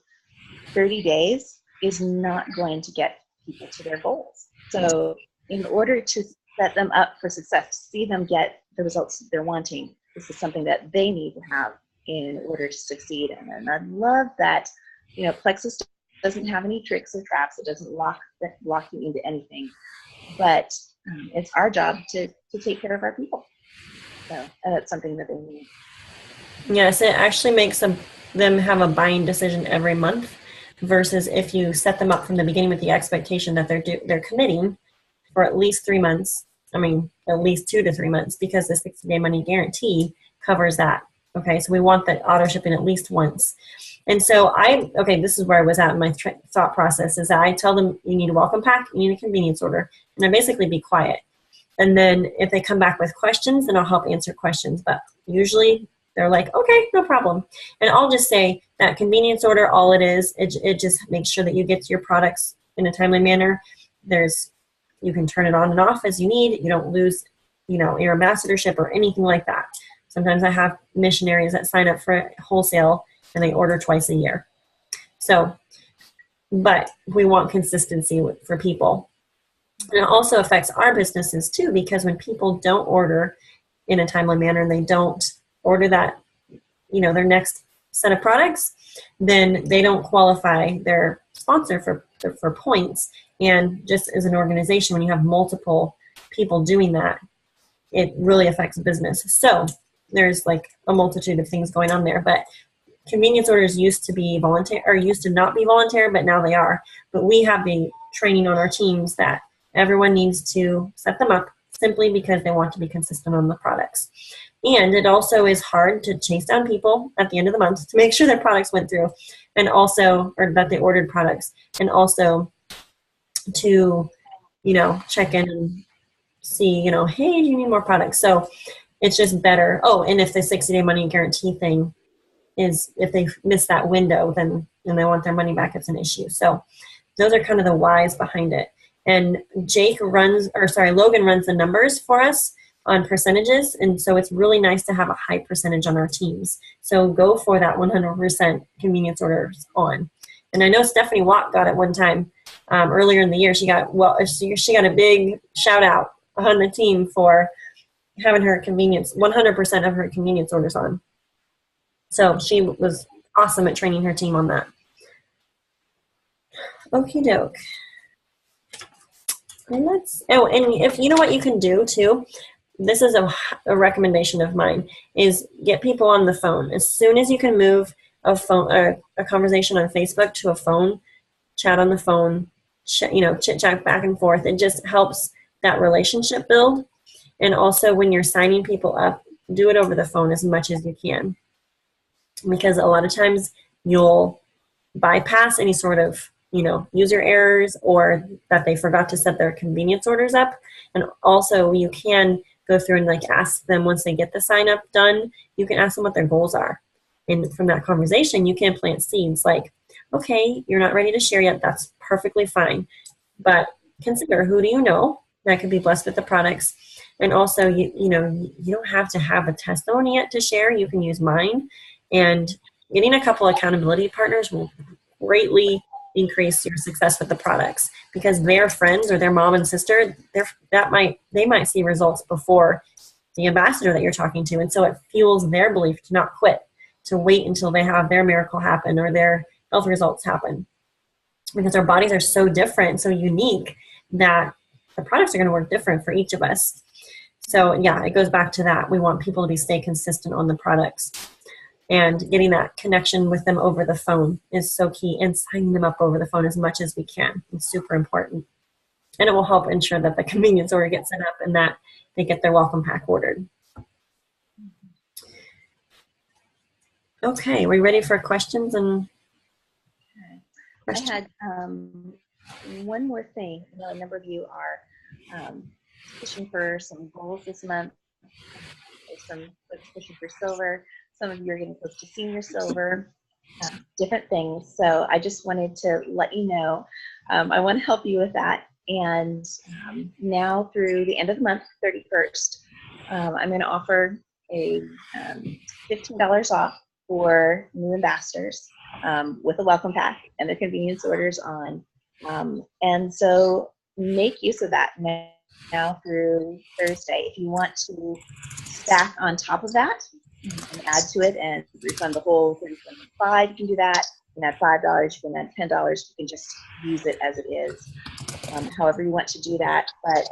30 days is not going to get people to their goals. So in order to set them up for success, see them get the results they're wanting, this is something that they need to have in order to succeed. And I love that, Plexus doesn't have any tricks or traps. It doesn't lock you into anything. But it's our job to take care of our people. So that's something that they need. yes, it actually makes them have a buying decision every month versus if you set them up from the beginning with the expectation that they're committing for at least 3 months. I mean, at least 2 to 3 months, because the 60-day money guarantee covers that. Okay, so we want the auto shipping at least once. And so this is where I was at in my thought process, is that I tell them, you need a welcome pack, you need a convenience order, and I basically be quiet. And then if they come back with questions, then I'll help answer questions. But usually they're like, okay, no problem. And I'll just say that convenience order, all it is, it just makes sure that you get to your products in a timely manner. You can turn it on and off as you need. You don't lose, your ambassadorship or anything like that. Sometimes I have missionaries that sign up for wholesale and they order twice a year. So, but we want consistency for people. And it also affects our businesses too, because when people don't order in a timely manner and they don't order that, their next set of products, then they don't qualify their sponsor for points. And just as an organization, when you have multiple people doing that, it really affects business. So there's like a multitude of things going on there. But convenience orders used to be voluntary, or used to not be voluntary, but now they are. But we have the training on our teams that everyone needs to set them up simply because they want to be consistent on the products. And it also is hard to chase down people at the end of the month to make sure their products went through, and also, or that they ordered products, and also to, check in and see, hey, do you need more products? So it's just better. Oh, and if the 60-day money guarantee thing is, if they miss that window, then and they want their money back, it's an issue. So those are kind of the whys behind it. And Logan runs the numbers for us on percentages. And so it's really nice to have a high percentage on our teams. So go for that 100% convenience orders on. And I know Stephanie Watt got it one time earlier in the year. She got a big shout out on the team for having her 100% of her convenience orders on. So she was awesome at training her team on that. Okie doke. And if you know what you can do too, this is a recommendation of mine, is get people on the phone. As soon as you can move a conversation on Facebook to a phone, chat on the phone, chit chat back and forth. It just helps that relationship build. And also when you're signing people up, do it over the phone as much as you can, because a lot of times you'll bypass any sort of user errors, or that they forgot to set their convenience orders up. And also you can go through and ask them, once they get the sign up done, you can ask them what their goals are. And from that conversation, you can plant seeds like, okay, you're not ready to share yet. That's perfectly fine. But consider, who do you know that could be blessed with the products? And also, you don't have to have a testimony yet to share. You can use mine. And getting a couple accountability partners will greatly increase your success with the products, because their friends or their mom and sister, they might see results before the ambassador that you're talking to. And so it fuels their belief to not quit, to wait until they have their miracle happen or their health results happen, because our bodies are so different, so unique, that the products are going to work different for each of us. So yeah, it goes back to that. We want people to stay consistent on the products. And getting that connection with them over the phone is so key, and signing them up over the phone as much as we can. It's super important. And it will help ensure that the convenience order gets set up and that they get their welcome pack ordered. Okay, are we ready for questions? And questions? I had one more thing. A number of you are pushing for some goals this month. some folks pushing for silver. Some of you are getting close to senior silver, different things. So I just wanted to let you know. I want to help you with that. And now through the end of the month, 31st, I'm going to offer a $15 off for new ambassadors with a welcome pack and the convenience orders on. And so make use of that now through Thursday. If you want to stack on top of that and add to it and refund the whole $37.5, you can do that. You can add $5, you can add $10, you can just use it as it is. However you want to do that, but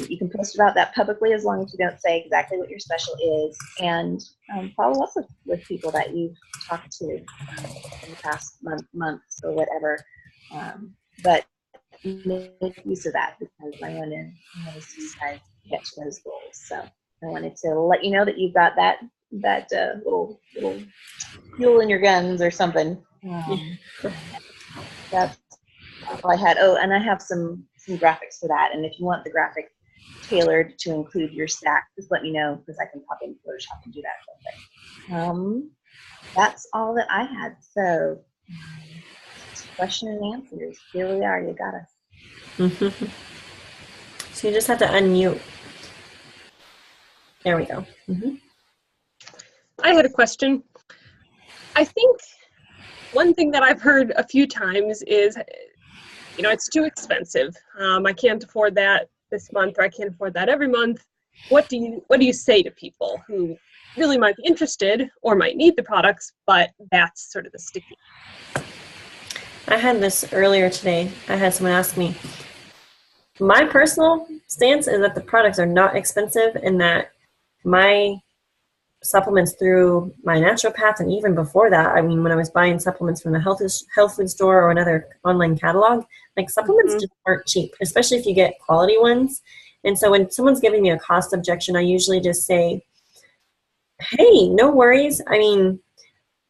you can post about that publicly as long as you don't say exactly what your special is, and follow up with people that you've talked to in the past months or whatever. But make use of that because I want to see you guys get to those goals. So I wanted to let you know that you've got that little fuel in your guns or something. That's all I had. Oh, and I have some graphics for that. And if you want the graphic tailored to include your stack, just let me know because I can pop in Photoshop and do that real quick. That's all that I had. So question and answers. Here we are. You got us. So you just have to unmute. There we go. I had a question. I think one thing that I've heard a few times is, it's too expensive. I can't afford that this month, or I can't afford that every month. What do you say to people who really might be interested or might need the products, but that's sort of the sticky? I had this earlier today. I had someone ask me. My personal stance is that the products are not expensive and that my supplements through my naturopath, and even before that, I mean, when I was buying supplements from the health food store or another online catalog, like supplements just aren't cheap, especially if you get quality ones. And so when someone's giving me a cost objection, I usually just say, hey, no worries. I mean,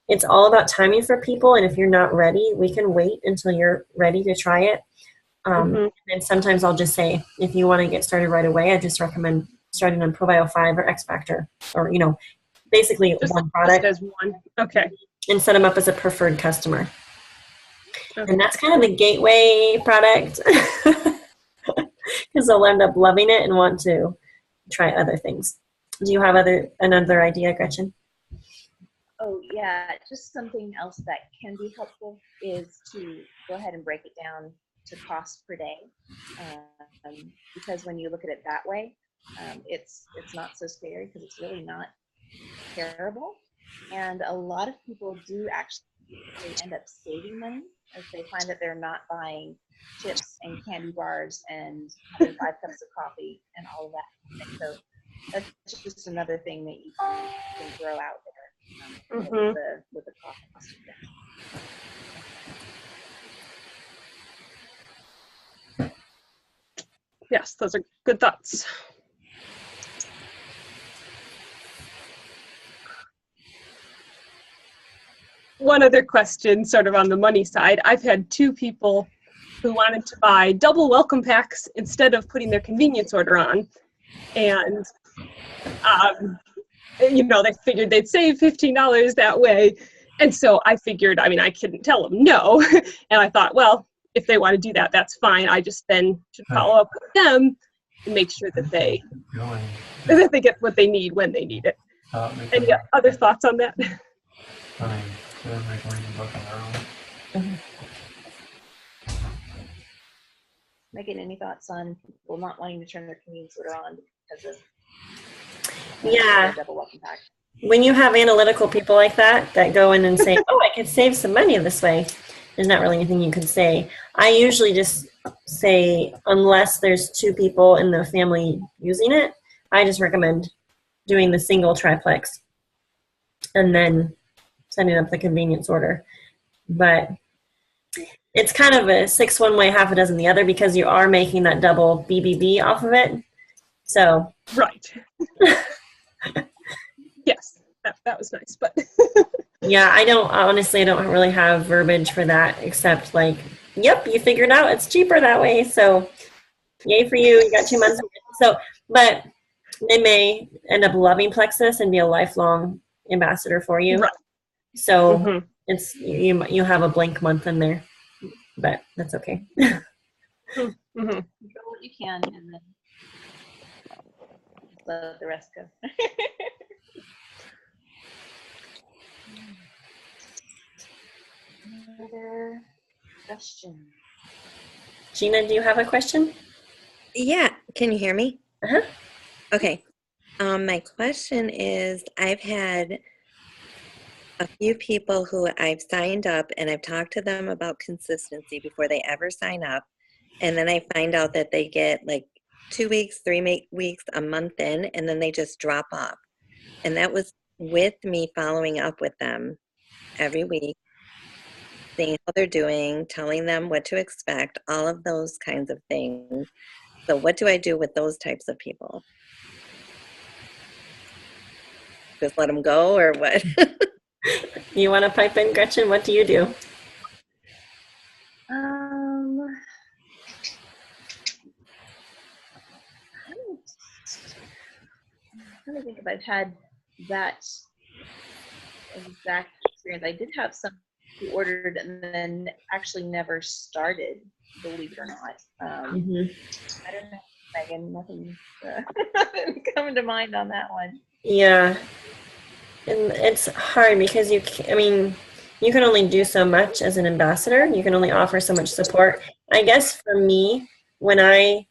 it's all about timing for people. And if you're not ready, we can wait until you're ready to try it. And sometimes I'll just say, if you want to get started right away, I just recommend starting on ProBio 5 or X Factor, or, basically Just one product. as one. Okay. And set them up as a preferred customer. Okay. And that's kind of the gateway product because they'll end up loving it and want to try other things. Do you have another idea, Gretchen? Oh yeah, just something else that can be helpful is to go ahead and break it down to cost per day, because when you look at it that way, it's not so scary because it's really not terrible, and a lot of people do actually end up saving money as they find that they're not buying chips and candy bars and having 5 cups of coffee and all of that. And so that's just another thing that you can throw out there with the cost. Yes, those are good thoughts. One other question, sort of on the money side. I've had 2 people who wanted to buy double welcome packs instead of putting their convenience order on. And, they figured they'd save $15 that way. And so I figured, I couldn't tell them no. And I thought, well, if they want to do that, that's fine. I just then should follow up with them and make sure that they get what they need when they need it. Any other thoughts on that? Megan, any thoughts on people not wanting to turn their convenience order on because of double welcome pack? When you have analytical people like that go in and say, oh, I could save some money this way, there's not really anything you can say. I usually just say, unless there's 2 people in the family using it, I just recommend doing the single triplex and then setting up the convenience order. But it's kind of a 6 one way, half a dozen the other, because you are making that double BBB off of it. So right. Yes, that was nice, but yeah, I don't really have verbiage for that except like, yep, you figured out it's cheaper that way. So yay for you. You got 2 months. So, but they may end up loving Plexus and be a lifelong ambassador for you. Right. So Mhm. it's you have a blank month in there, but that's okay. Mhm. Control what you can and then just let the rest go. Another question. Gina, do you have a question? Yeah, can you hear me? Uh-huh. Okay. My question is, I've had a few people who I've signed up and I've talked to them about consistency before they ever sign up. And then I find out that they get like 2 weeks, 3 weeks, a month in, and then they just drop off. And that was with me following up with them every week, seeing how they're doing, telling them what to expect, all of those kinds of things. So what do I do with those types of people? Just let them go or what? You want to pipe in, Gretchen? What do you do? I'm trying to think if I've had that exact experience. I did have some who ordered and then actually never started, believe it or not. I don't know, Megan, nothing, nothing coming to mind on that one. Yeah, and it's hard because I mean, you can only do so much as an ambassador. You can only offer so much support. I guess for me, when I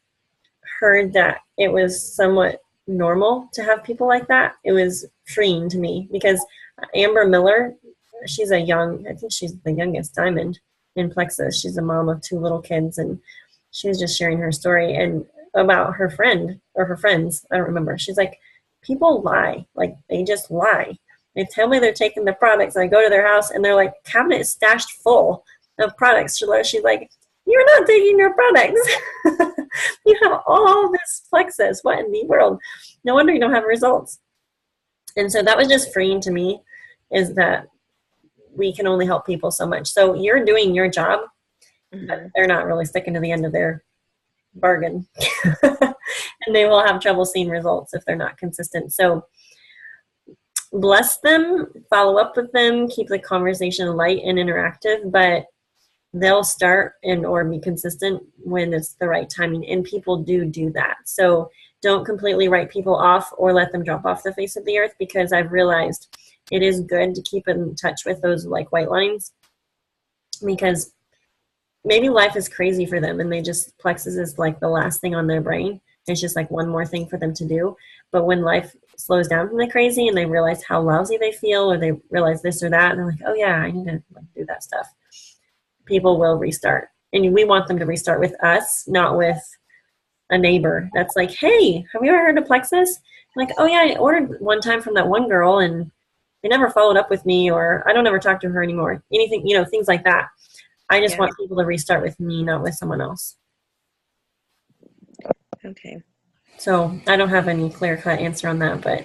heard that it was somewhat normal to have people like that, it was freeing to me because Amber Miller, she's I think she's the youngest diamond in Plexus. She's a mom of 2 little kids, and she was just sharing her story and about her friend or her friends. I don't remember. She's like, people lie. Like, they just lie. They tell me they're taking the products. I go to their house and they're like, cabinet is stashed full of products. She's like, you're not taking your products. You have all this Plexus. What in the world? No wonder you don't have results. And so that was just freeing to me, is that we can only help people so much. So you're doing your job, but they're not really sticking to the end of their bargain. And they will have trouble seeing results if they're not consistent. So bless them, follow up with them, keep the conversation light and interactive, but they'll start or be consistent when it's the right timing. And people do that. So don't completely write people off or let them drop off the face of the earth, because I've realized it is good to keep in touch with those like white lines, because maybe life is crazy for them and Plexus is like the last thing on their brain. It's just like one more thing for them to do. But when life slows down from the crazy and they realize how lousy they feel, or they realize this or that, and they're like, oh yeah, I need to do that stuff, people will restart. And we want them to restart with us, not with a neighbor that's like, hey, have you ever heard of Plexus? I'm like, oh yeah, I ordered one time from that one girl and they never followed up with me, or I don't ever talk to her anymore. Anything, things like that. I just want people to restart with me, not with someone else. Okay. So I don't have any clear-cut answer on that, but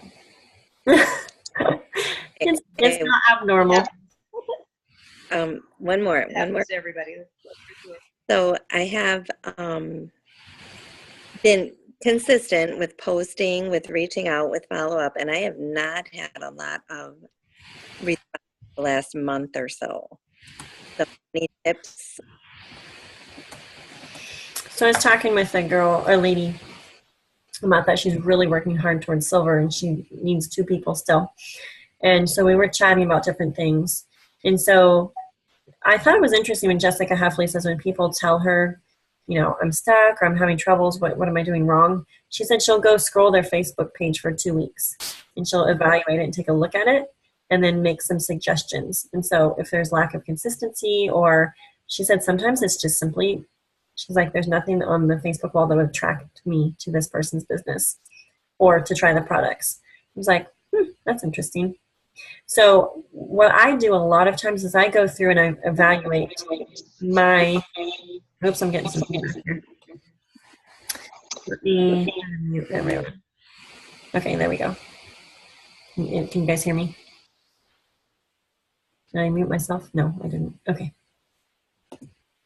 it's not abnormal. One more. To everybody. So I have been consistent with posting, with reaching out, with follow-up, and I have not had a lot of response the last month or so. So any tips? So I was talking with a lady about that. She's really working hard towards silver, and she needs 2 people still. And so we were chatting about different things. And so I thought it was interesting when Jessica Heffley says, when people tell her, I'm stuck or I'm having troubles, what am I doing wrong? She said she'll go scroll their Facebook page for 2 weeks and she'll evaluate it and take a look at it and then make some suggestions. And so if there's lack of consistency, or she said sometimes it's just simply, she's like, there's nothing on the Facebook wall that would attract me to this person's business or to try the products. I was like, that's interesting. So what I do a lot of times is I go through and I evaluate my, oops, I'm getting some feedback here. Let me mute everyone. Okay, there we go. Can you guys hear me? Did I mute myself? No, I didn't. Okay.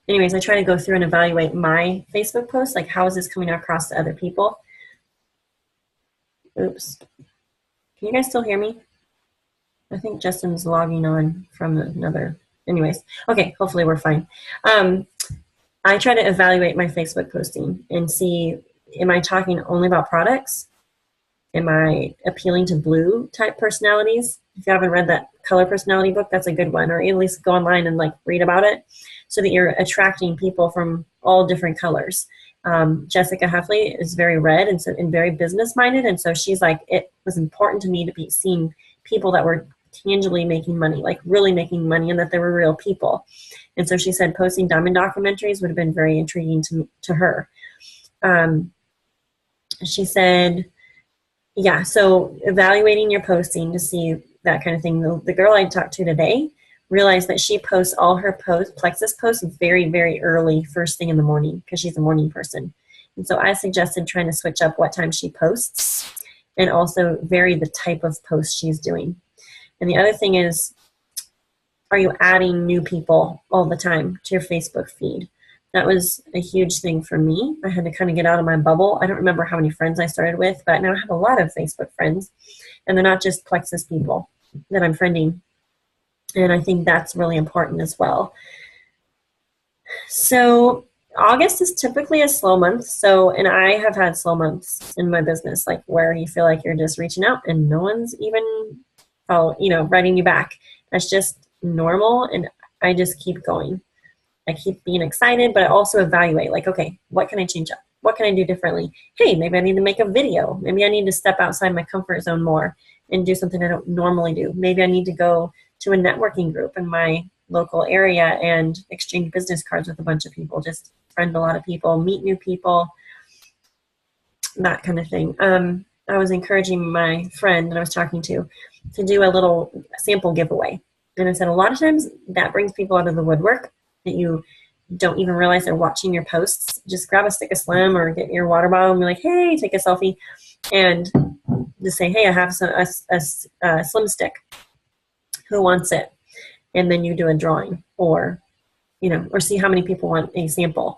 Anyways, I try to go through and evaluate my Facebook posts, like how is this coming across to other people? Oops. Can you guys still hear me? I think Justin's logging on from another. Anyways, okay, hopefully we're fine. I try to evaluate my Facebook posting and see, am I talking only about products? Am I appealing to blue type personalities? If you haven't read that color personality book, that's a good one, or at least go online and like read about it so that you're attracting people from all different colors. Jessica Heffley is very red and very business minded. And so she's like, it was important to me to be seeing people that were tangibly making money, like really making money, and that they were real people. And so she said posting diamond documentaries would have been very intriguing to her. She said, yeah, so evaluating your posting to see that kind of thing. The girl I talked to today realized that she posts all her Plexus posts very, very early, first thing in the morning, because she's a morning person. And so I suggested trying to switch up what time she posts and also vary the type of post she's doing. And the other thing is, are you adding new people all the time to your Facebook feed? That was a huge thing for me. I had to kind of get out of my bubble. I don't remember how many friends I started with, but now I have a lot of Facebook friends, and they're not just Plexus people that I'm friending. And I think that's really important as well. So August is typically a slow month. And I have had slow months in my business, like where you feel like you're just reaching out and no one's even, writing you back. That's just normal. And I just keep going. I keep being excited, but I also evaluate, like, okay, what can I change up? What can I do differently? Hey, maybe I need to make a video. Maybe I need to step outside my comfort zone more and do something I don't normally do. Maybe I need to go to a networking group in my local area and exchange business cards with a bunch of people, just friend a lot of people, meet new people, that kind of thing. I was encouraging my friend that I was talking to do a little sample giveaway. And I said, a lot of times that brings people out of the woodwork that you don't even realize they're watching your posts. Just grab a stick of Slim or get your water bottle and be like, hey, take a selfie. And just say, hey, I have a Slim stick. Who wants it? And then you do a drawing or see how many people want a sample.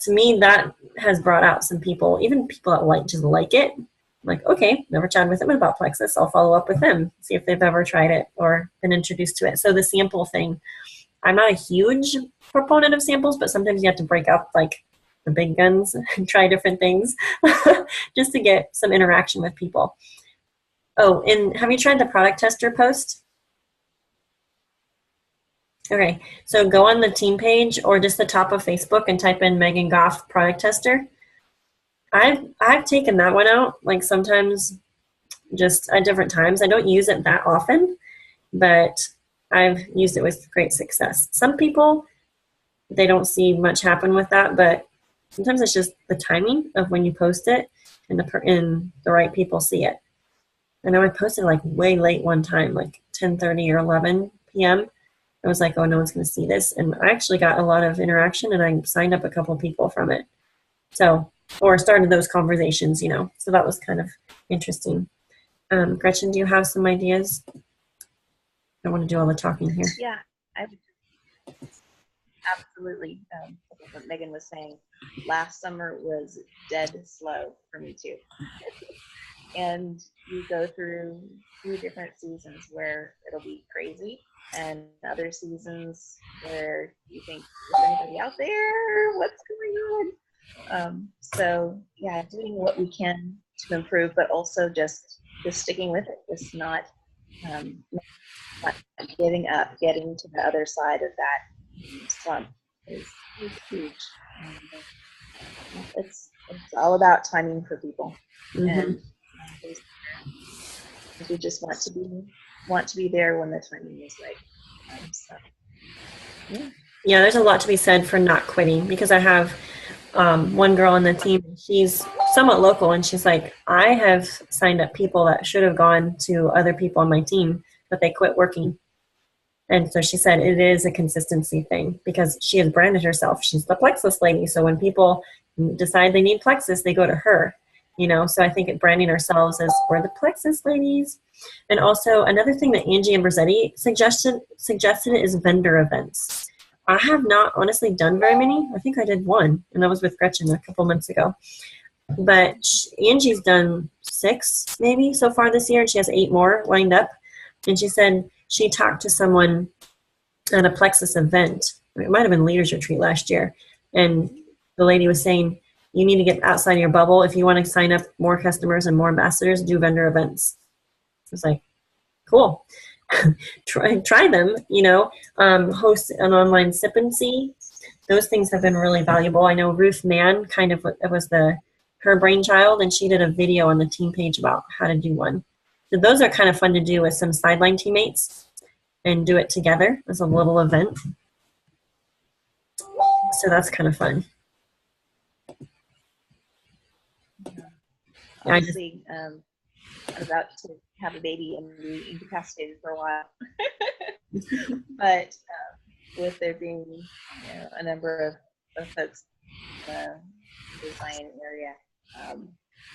To me, that has brought out some people, even people that just like it. Like, okay, never chatted with them about Plexus. I'll follow up with them, see if they've ever tried it or been introduced to it. So the sample thing, I'm not a huge proponent of samples, but sometimes you have to break up like the big guns and try different things just to get some interaction with people. Oh, and have you tried the product tester post? Okay, so go on the team page or just the top of Facebook and type in Megan Goff product tester. I've taken that one out, like sometimes just at different times. I don't use it that often, but I've used it with great success. Some people, they don't see much happen with that, but sometimes it's just the timing of when you post it and the right people see it. I know I posted like way late one time, like 10:30 or 11 p.m. I was like, oh, no one's going to see this. And I actually got a lot of interaction and I signed up a couple people from it. Or started those conversations, so that was kind of interesting. Gretchen, do you have some ideas? I want to do all the talking here. Yeah, absolutely. What Megan was saying, last summer was dead slow for me too. And you go through 2 different seasons where it'll be crazy and other seasons where you think, is anybody out there? What's going on? So yeah, doing what we can to improve, but also just sticking with it, just not giving up, getting to the other side of that slump is huge. It's all about timing for people, and we just want to be there when the timing is right. Yeah, there's a lot to be said for not quitting, because I have one girl on the team, she's somewhat local, and she's like, I have signed up people that should have gone to other people on my team, but they quit working. And so she said it is a consistency thing, because she has branded herself. She's the Plexus lady. So when people decide they need Plexus, they go to her, So I think branding ourselves as we're the Plexus ladies. And also another thing that Angie and Brazzetti suggested is vendor events. I have not honestly done very many. I think I did one, and that was with Gretchen a couple months ago. But Angie's done 6 maybe so far this year, and she has 8 more lined up. And she said she talked to someone at a Plexus event. It might have been Leaders Retreat last year. And the lady was saying, you need to get outside of your bubble. If you want to sign up more customers and more ambassadors, do vendor events. It's like, cool. try them, host an online sip and see. Those things have been really valuable. I know Ruth Mann kind of was her brainchild, and she did a video on the team page about how to do one. So those are kind of fun to do with some sideline teammates and do it together as a little event. So that's kind of fun. Obviously, I'm about to have a baby and be incapacitated for a while. But with there being a number of folks in the design area,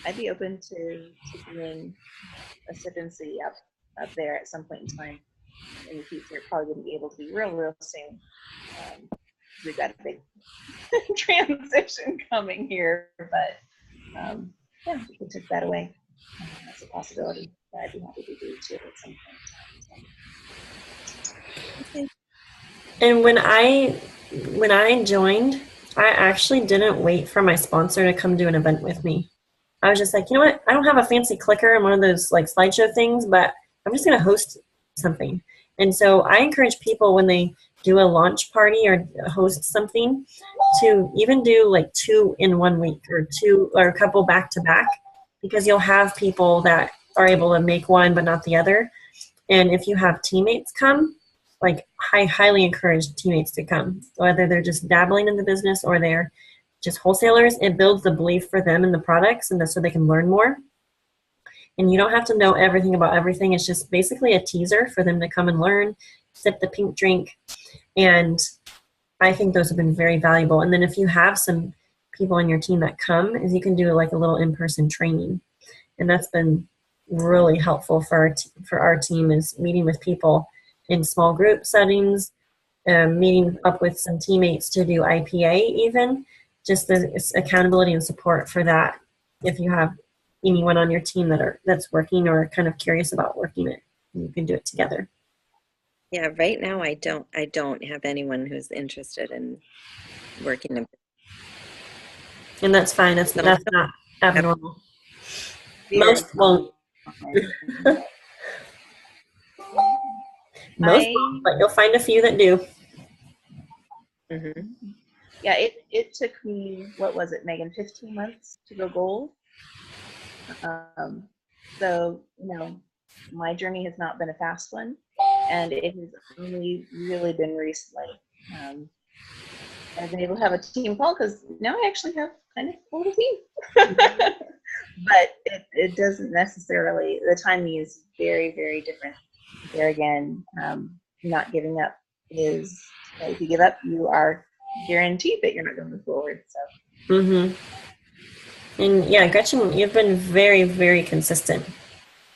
I'd be open to doing a sip and see up there at some point in time in the future. It probably wouldn't be able to be real soon. We've got a big transition coming here, but yeah, we can take that away. That's a possibility that I'd be happy to do too at some point in time. And when I joined, I actually didn't wait for my sponsor to come do an event with me. I was just like, you know what? I don't have a fancy clicker and one of those like slideshow things, but I'm just going to host something. And so I encourage people when they do a launch party or host something to even do like 2 in 1 week or 2 or a couple back to back, because you'll have people that are able to make one but not the other. And if you have teammates come, like I highly encourage teammates to come, whether they're just dabbling in the business or they're just wholesalers. It builds the belief for them in the products, and so they can learn more. And you don't have to know everything about everything. It's just basically a teaser for them to come and learn, sip the pink drink. And I think those have been very valuable. And then if you have some people on your team that come, is you can do like a little in-person training. And that's been really helpful for our team, is meeting with people in small group settings, meeting up with some teammates to do IPA even, just the accountability and support for that. If you have anyone on your team that's working or kind of curious about working it, you can do it together. Yeah, right now I don't have anyone who's interested in working. And that's fine. That's not abnormal. Most won't. Most won't, but you'll find a few that do. Mm-hmm. Yeah, it took me, what was it, Megan, 15 months to go gold. So, my journey has not been a fast one, and it has only really been recently. I've been able to have a team call because now I actually have kind of a full team. But it doesn't necessarily, the timing is very, very different. There again, not giving up is, if you give up, you are guaranteed that you're not going to move forward. So. Mm-hmm. And yeah, Gretchen, you've been very, very consistent.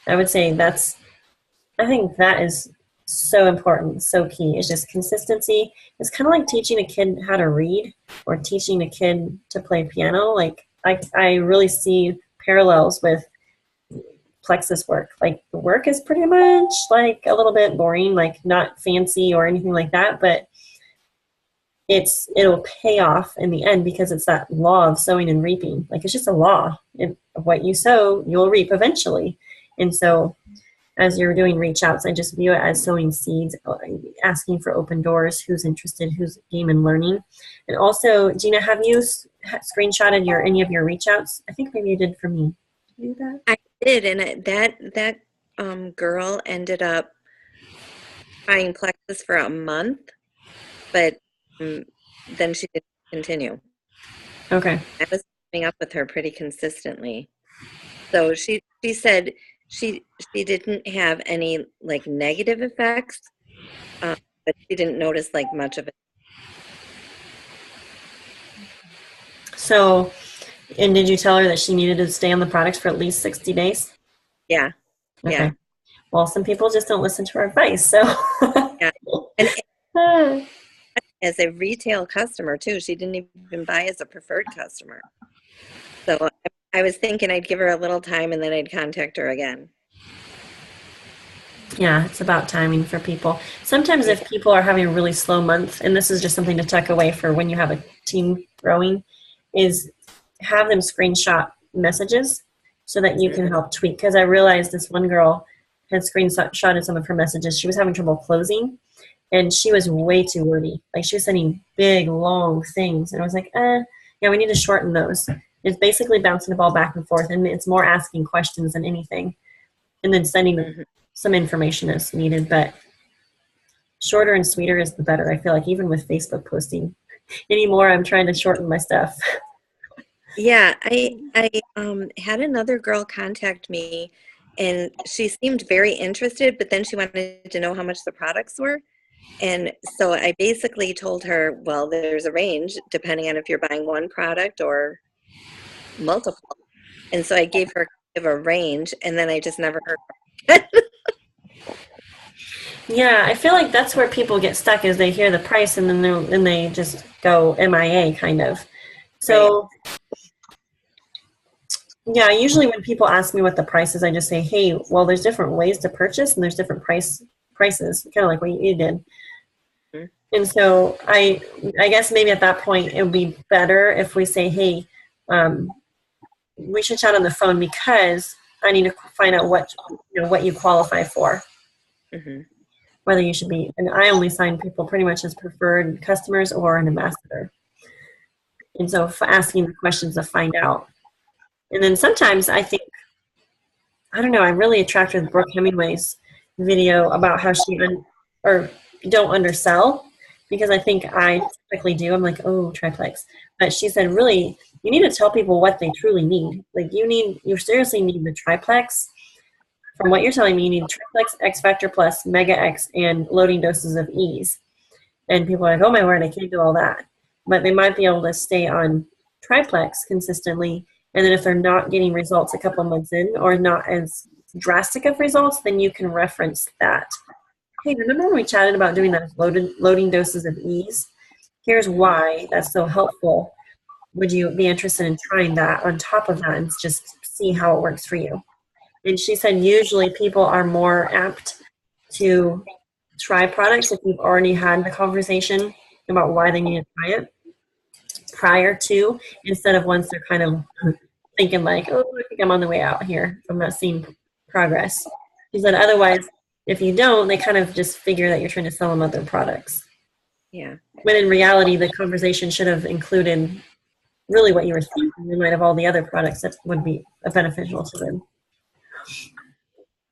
I would say I think that is so important, so key. It's just consistency. It's kind of like teaching a kid how to read or teaching a kid to play piano. Like I really see parallels with Plexus work. Like the work is pretty much like a little bit boring, like not fancy or anything like that, but it'll pay off in the end, because it's that law of sowing and reaping. Like it's just a law. What you sow, you'll reap eventually. And so as you're doing reach outs, I just view it as sowing seeds, asking for open doors, who's interested, who's game and learning. And also, Gina, have you screenshotted any of your reach outs? I think maybe you did for me. Did you do that? I did, and that girl ended up buying Plexus for a month, but then she didn't continue. Okay. I was coming up with her pretty consistently. So she said she didn't have any like negative effects, but she didn't notice like much of it. So, and did you tell her that she needed to stay on the products for at least 60 days? Yeah. Okay. Yeah. Well, some people just don't listen to our advice, so. Yeah. And as a retail customer too, she didn't even buy as a preferred customer. So I was thinking I'd give her a little time and then I'd contact her again. Yeah, it's about timing for people. Sometimes if people are having a really slow month, and this is just something to tuck away for when you have a team growing, is have them screenshot messages so that you can help tweak. Because I realized this one girl had screenshotted some of her messages. She was having trouble closing, and she was way too wordy. Like she was sending big, long things, and I was like, yeah, we need to shorten those. It's basically bouncing the ball back and forth, and it's more asking questions than anything, and then sending some information as needed. But shorter and sweeter is the better. I feel like even with Facebook posting anymore, I'm trying to shorten my stuff. Yeah, I had another girl contact me, and she seemed very interested, but then she wanted to know how much the products were. And so I basically told her, well, there's a range depending on if you're buying one product or multiple. And so I gave her kind of a range, and then I just never heard from her. Yeah, I feel like that's where people get stuck is they hear the price and then they just go MIA kind of. So yeah, usually when people ask me what the price is, I just say, hey, well, there's different ways to purchase and there's different prices, kind of like what you did. And so I guess maybe at that point it would be better if we say, hey, we should chat on the phone because I need to find out what you qualify for. Whether you should be, and I only sign people pretty much as preferred customers or an ambassador. And so asking the questions to find out. And then sometimes I think, I don't know, I'm really attracted with Brooke Hemingway's video about how she don't undersell, because I think I typically do. I'm like, oh, triplex. But she said, really, you need to tell people what they truly need. Like you seriously need the triplex. From what you're telling me, you need triplex, X Factor Plus, Mega X, and loading doses of ease. And people are like, oh my word, I can't do all that. But they might be able to stay on triplex consistently. And then if they're not getting results a couple months in or not as drastic of results, then you can reference that. Hey, remember when we chatted about doing those loading doses of ease? Here's why that's so helpful. Would you be interested in trying that on top of that and just see how it works for you? And she said usually people are more apt to try products if you've already had the conversation about why they need to try it prior to, instead of once they're kind of thinking like, oh, I think I'm on the way out here. I'm not seeing progress. She said otherwise, if you don't, they kind of just figure that you're trying to sell them other products. Yeah. When in reality, the conversation should have included really what you were thinking in light of all the other products that would be beneficial to them.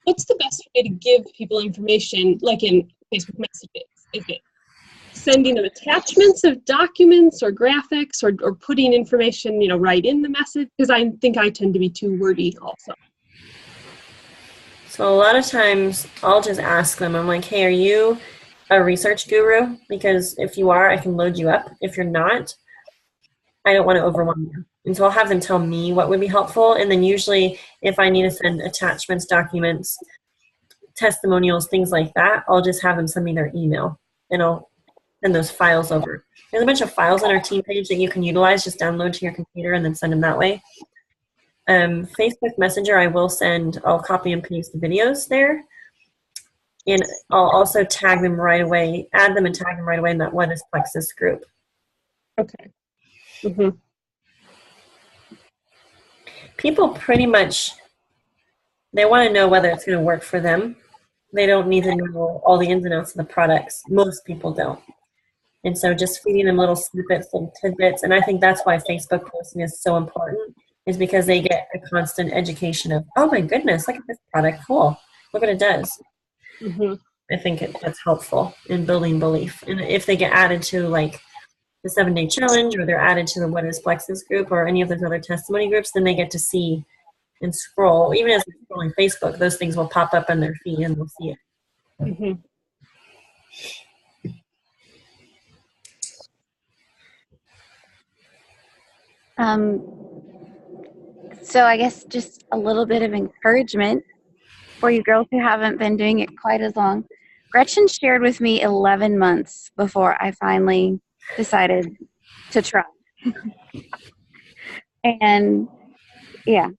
What's the best way to give people information, like in Facebook messages? Is it sending them attachments of documents or graphics, or putting information, right in the message? Because I think I tend to be too wordy also. So a lot of times I'll just ask them, I'm like, hey, are you a research guru? Because if you are, I can load you up. If you're not, I don't want to overwhelm you. And so I'll have them tell me what would be helpful. And then usually if I need to send attachments, documents, testimonials, things like that, I'll just have them send me their email and I'll send those files over. There's a bunch of files on our team page that you can utilize, just download to your computer and then send them that way. Facebook Messenger, I'll copy and paste the videos there. And I'll also tag them right away, add them and tag them right away in that What is Plexus group. Okay. Mm-hmm. People pretty much, they want to know whether it's going to work for them. They don't need to know all the ins and outs of the products. Most people don't. And so just feeding them little snippets and tidbits, and I think that's why Facebook posting is so important, is because they get a constant education of, oh my goodness, look at this product, cool. Look what it does. Mm-hmm. I think that's helpful in building belief. And if they get added to like the 7-day challenge, or they're added to the What is Plexus group or any of those other testimony groups, then they get to see and scroll. Even as they're scrolling Facebook, those things will pop up on their feed and they'll see it. Mm-hmm. So I guess just a little bit of encouragement for you girls who haven't been doing it quite as long. Gretchen shared with me 11 months before I finally decided to try. And Yeah,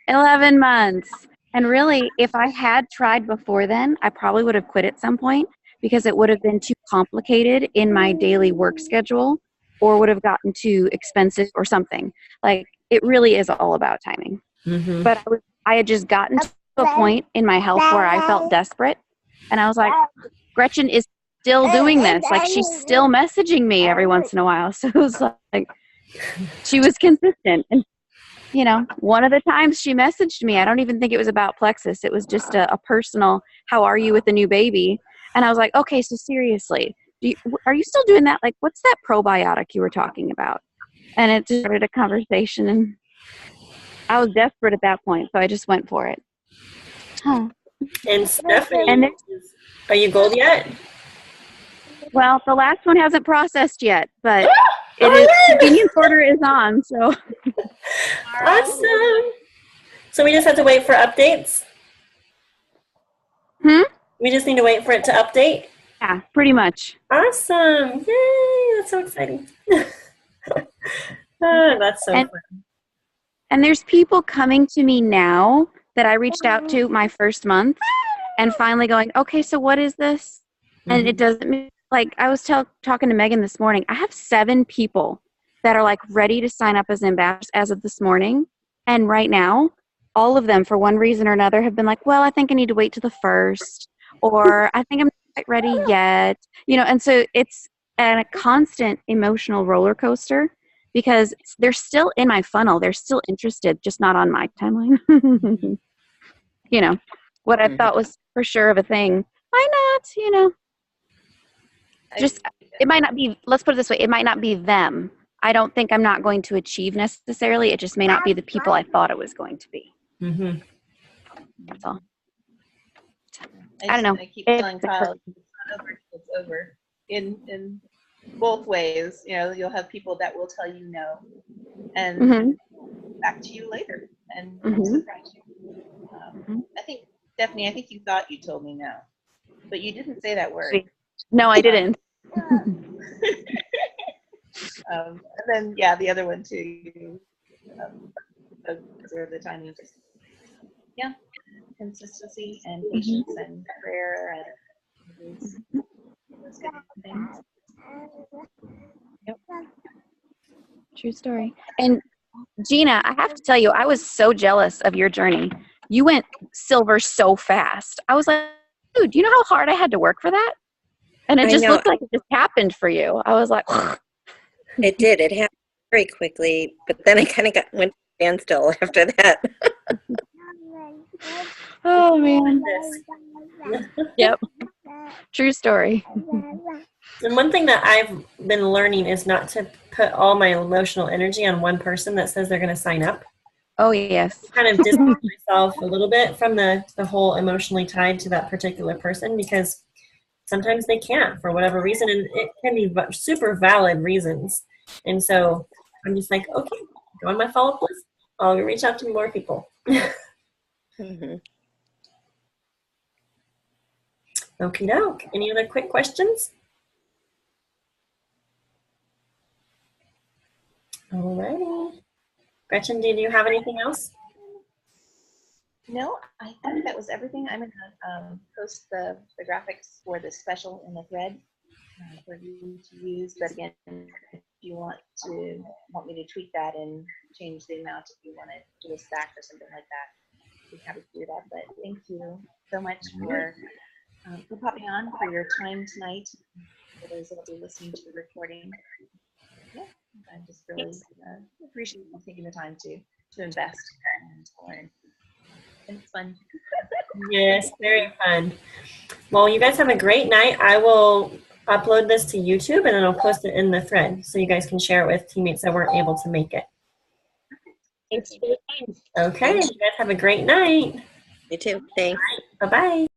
11 months. And really, if I had tried before then, I probably would have quit at some point because it would have been too complicated in my daily work schedule or would have gotten too expensive or something. Like, it really is all about timing. Mm-hmm. But I had just gotten to a point in my health where I felt desperate. And I was like, Gretchen is still doing this. Like, she's still messaging me every once in a while. So it was like, she was consistent. And, you know, one of the times she messaged me, I don't even think it was about Plexus. It was just a personal, how are you with the new baby? And I was like, okay, so seriously, are you still doing that? Like, what's that probiotic you were talking about? And it just started a conversation. And I was desperate at that point. So I just went for it. Huh. And Stephanie, And are you gold yet? well, the last one hasn't processed yet, but Oh, it is convenience order is on. So awesome. So we just have to wait for updates? We just need to wait for it to update? Yeah, pretty much. Awesome. Yay. That's so exciting. That's so fun. And there's people coming to me now that I reached out to my first month and finally going, okay, so what is this? And it doesn't mean, like I was talking to Megan this morning, I have 7 people that are like ready to sign up as ambassadors as of this morning. And right now, all of them for one reason or another have been like, well, I think I need to wait to the 1st, or I think I'm not quite ready yet. You know, and so it's a constant emotional roller coaster because they're still in my funnel. They're still interested, just not on my timeline. You know, what I thought was for sure of a thing. Why not? You know, just, it might not be, let's put it this way, it might not be them. I don't think I'm not going to achieve necessarily. It just may not be the people I thought it was going to be. Mm-hmm. That's all. I don't know. I keep telling Kyle, it's not over till it's over. In both ways, you know, you'll have people that will tell you no, and back to you later and surprise you. I think, Stephanie, I think you thought you told me no, but you didn't say that word. No, I didn't. And then, yeah, the other one too. Observe the timing. Just, yeah, consistency and patience and prayer and those good things. Yep. True story. And Gina, I have to tell you, I was so jealous of your journey. You went silver so fast. I was like, dude, do you know how hard I had to work for that? And it just looked like it just happened for you. I was like, it did. It happened very quickly, but then I kind of went to standstill after that. oh man. Yep. True story. And one thing that I've been learning is not to put all my emotional energy on one person that says they're going to sign up. Oh, yes. Kind of distance myself a little bit from the whole emotionally tied to that particular person, because sometimes they can't for whatever reason, and it can be super valid reasons. And so I'm just like, okay, go on my follow-up list. I'll reach out to more people. Okie doke. Any other quick questions? Alrighty. Gretchen, did you have anything else? No, I think that was everything. I'm going to post the graphics for the special in the thread for you to use. But again, if you want me to tweak that and change the amount, if you want to do a stack or something like that, we have to do that. But thank you so much for popping on, for your time tonight. For those that will be listening to the recording, yeah, I just really appreciate you taking the time to invest and to learn. And it's fun. Yes, very fun. Well, you guys have a great night. I will upload this to YouTube and then I'll post it in the thread so you guys can share it with teammates that weren't able to make it. Thanks for your time. Okay, you guys have a great night. You too. Thanks. Bye-bye.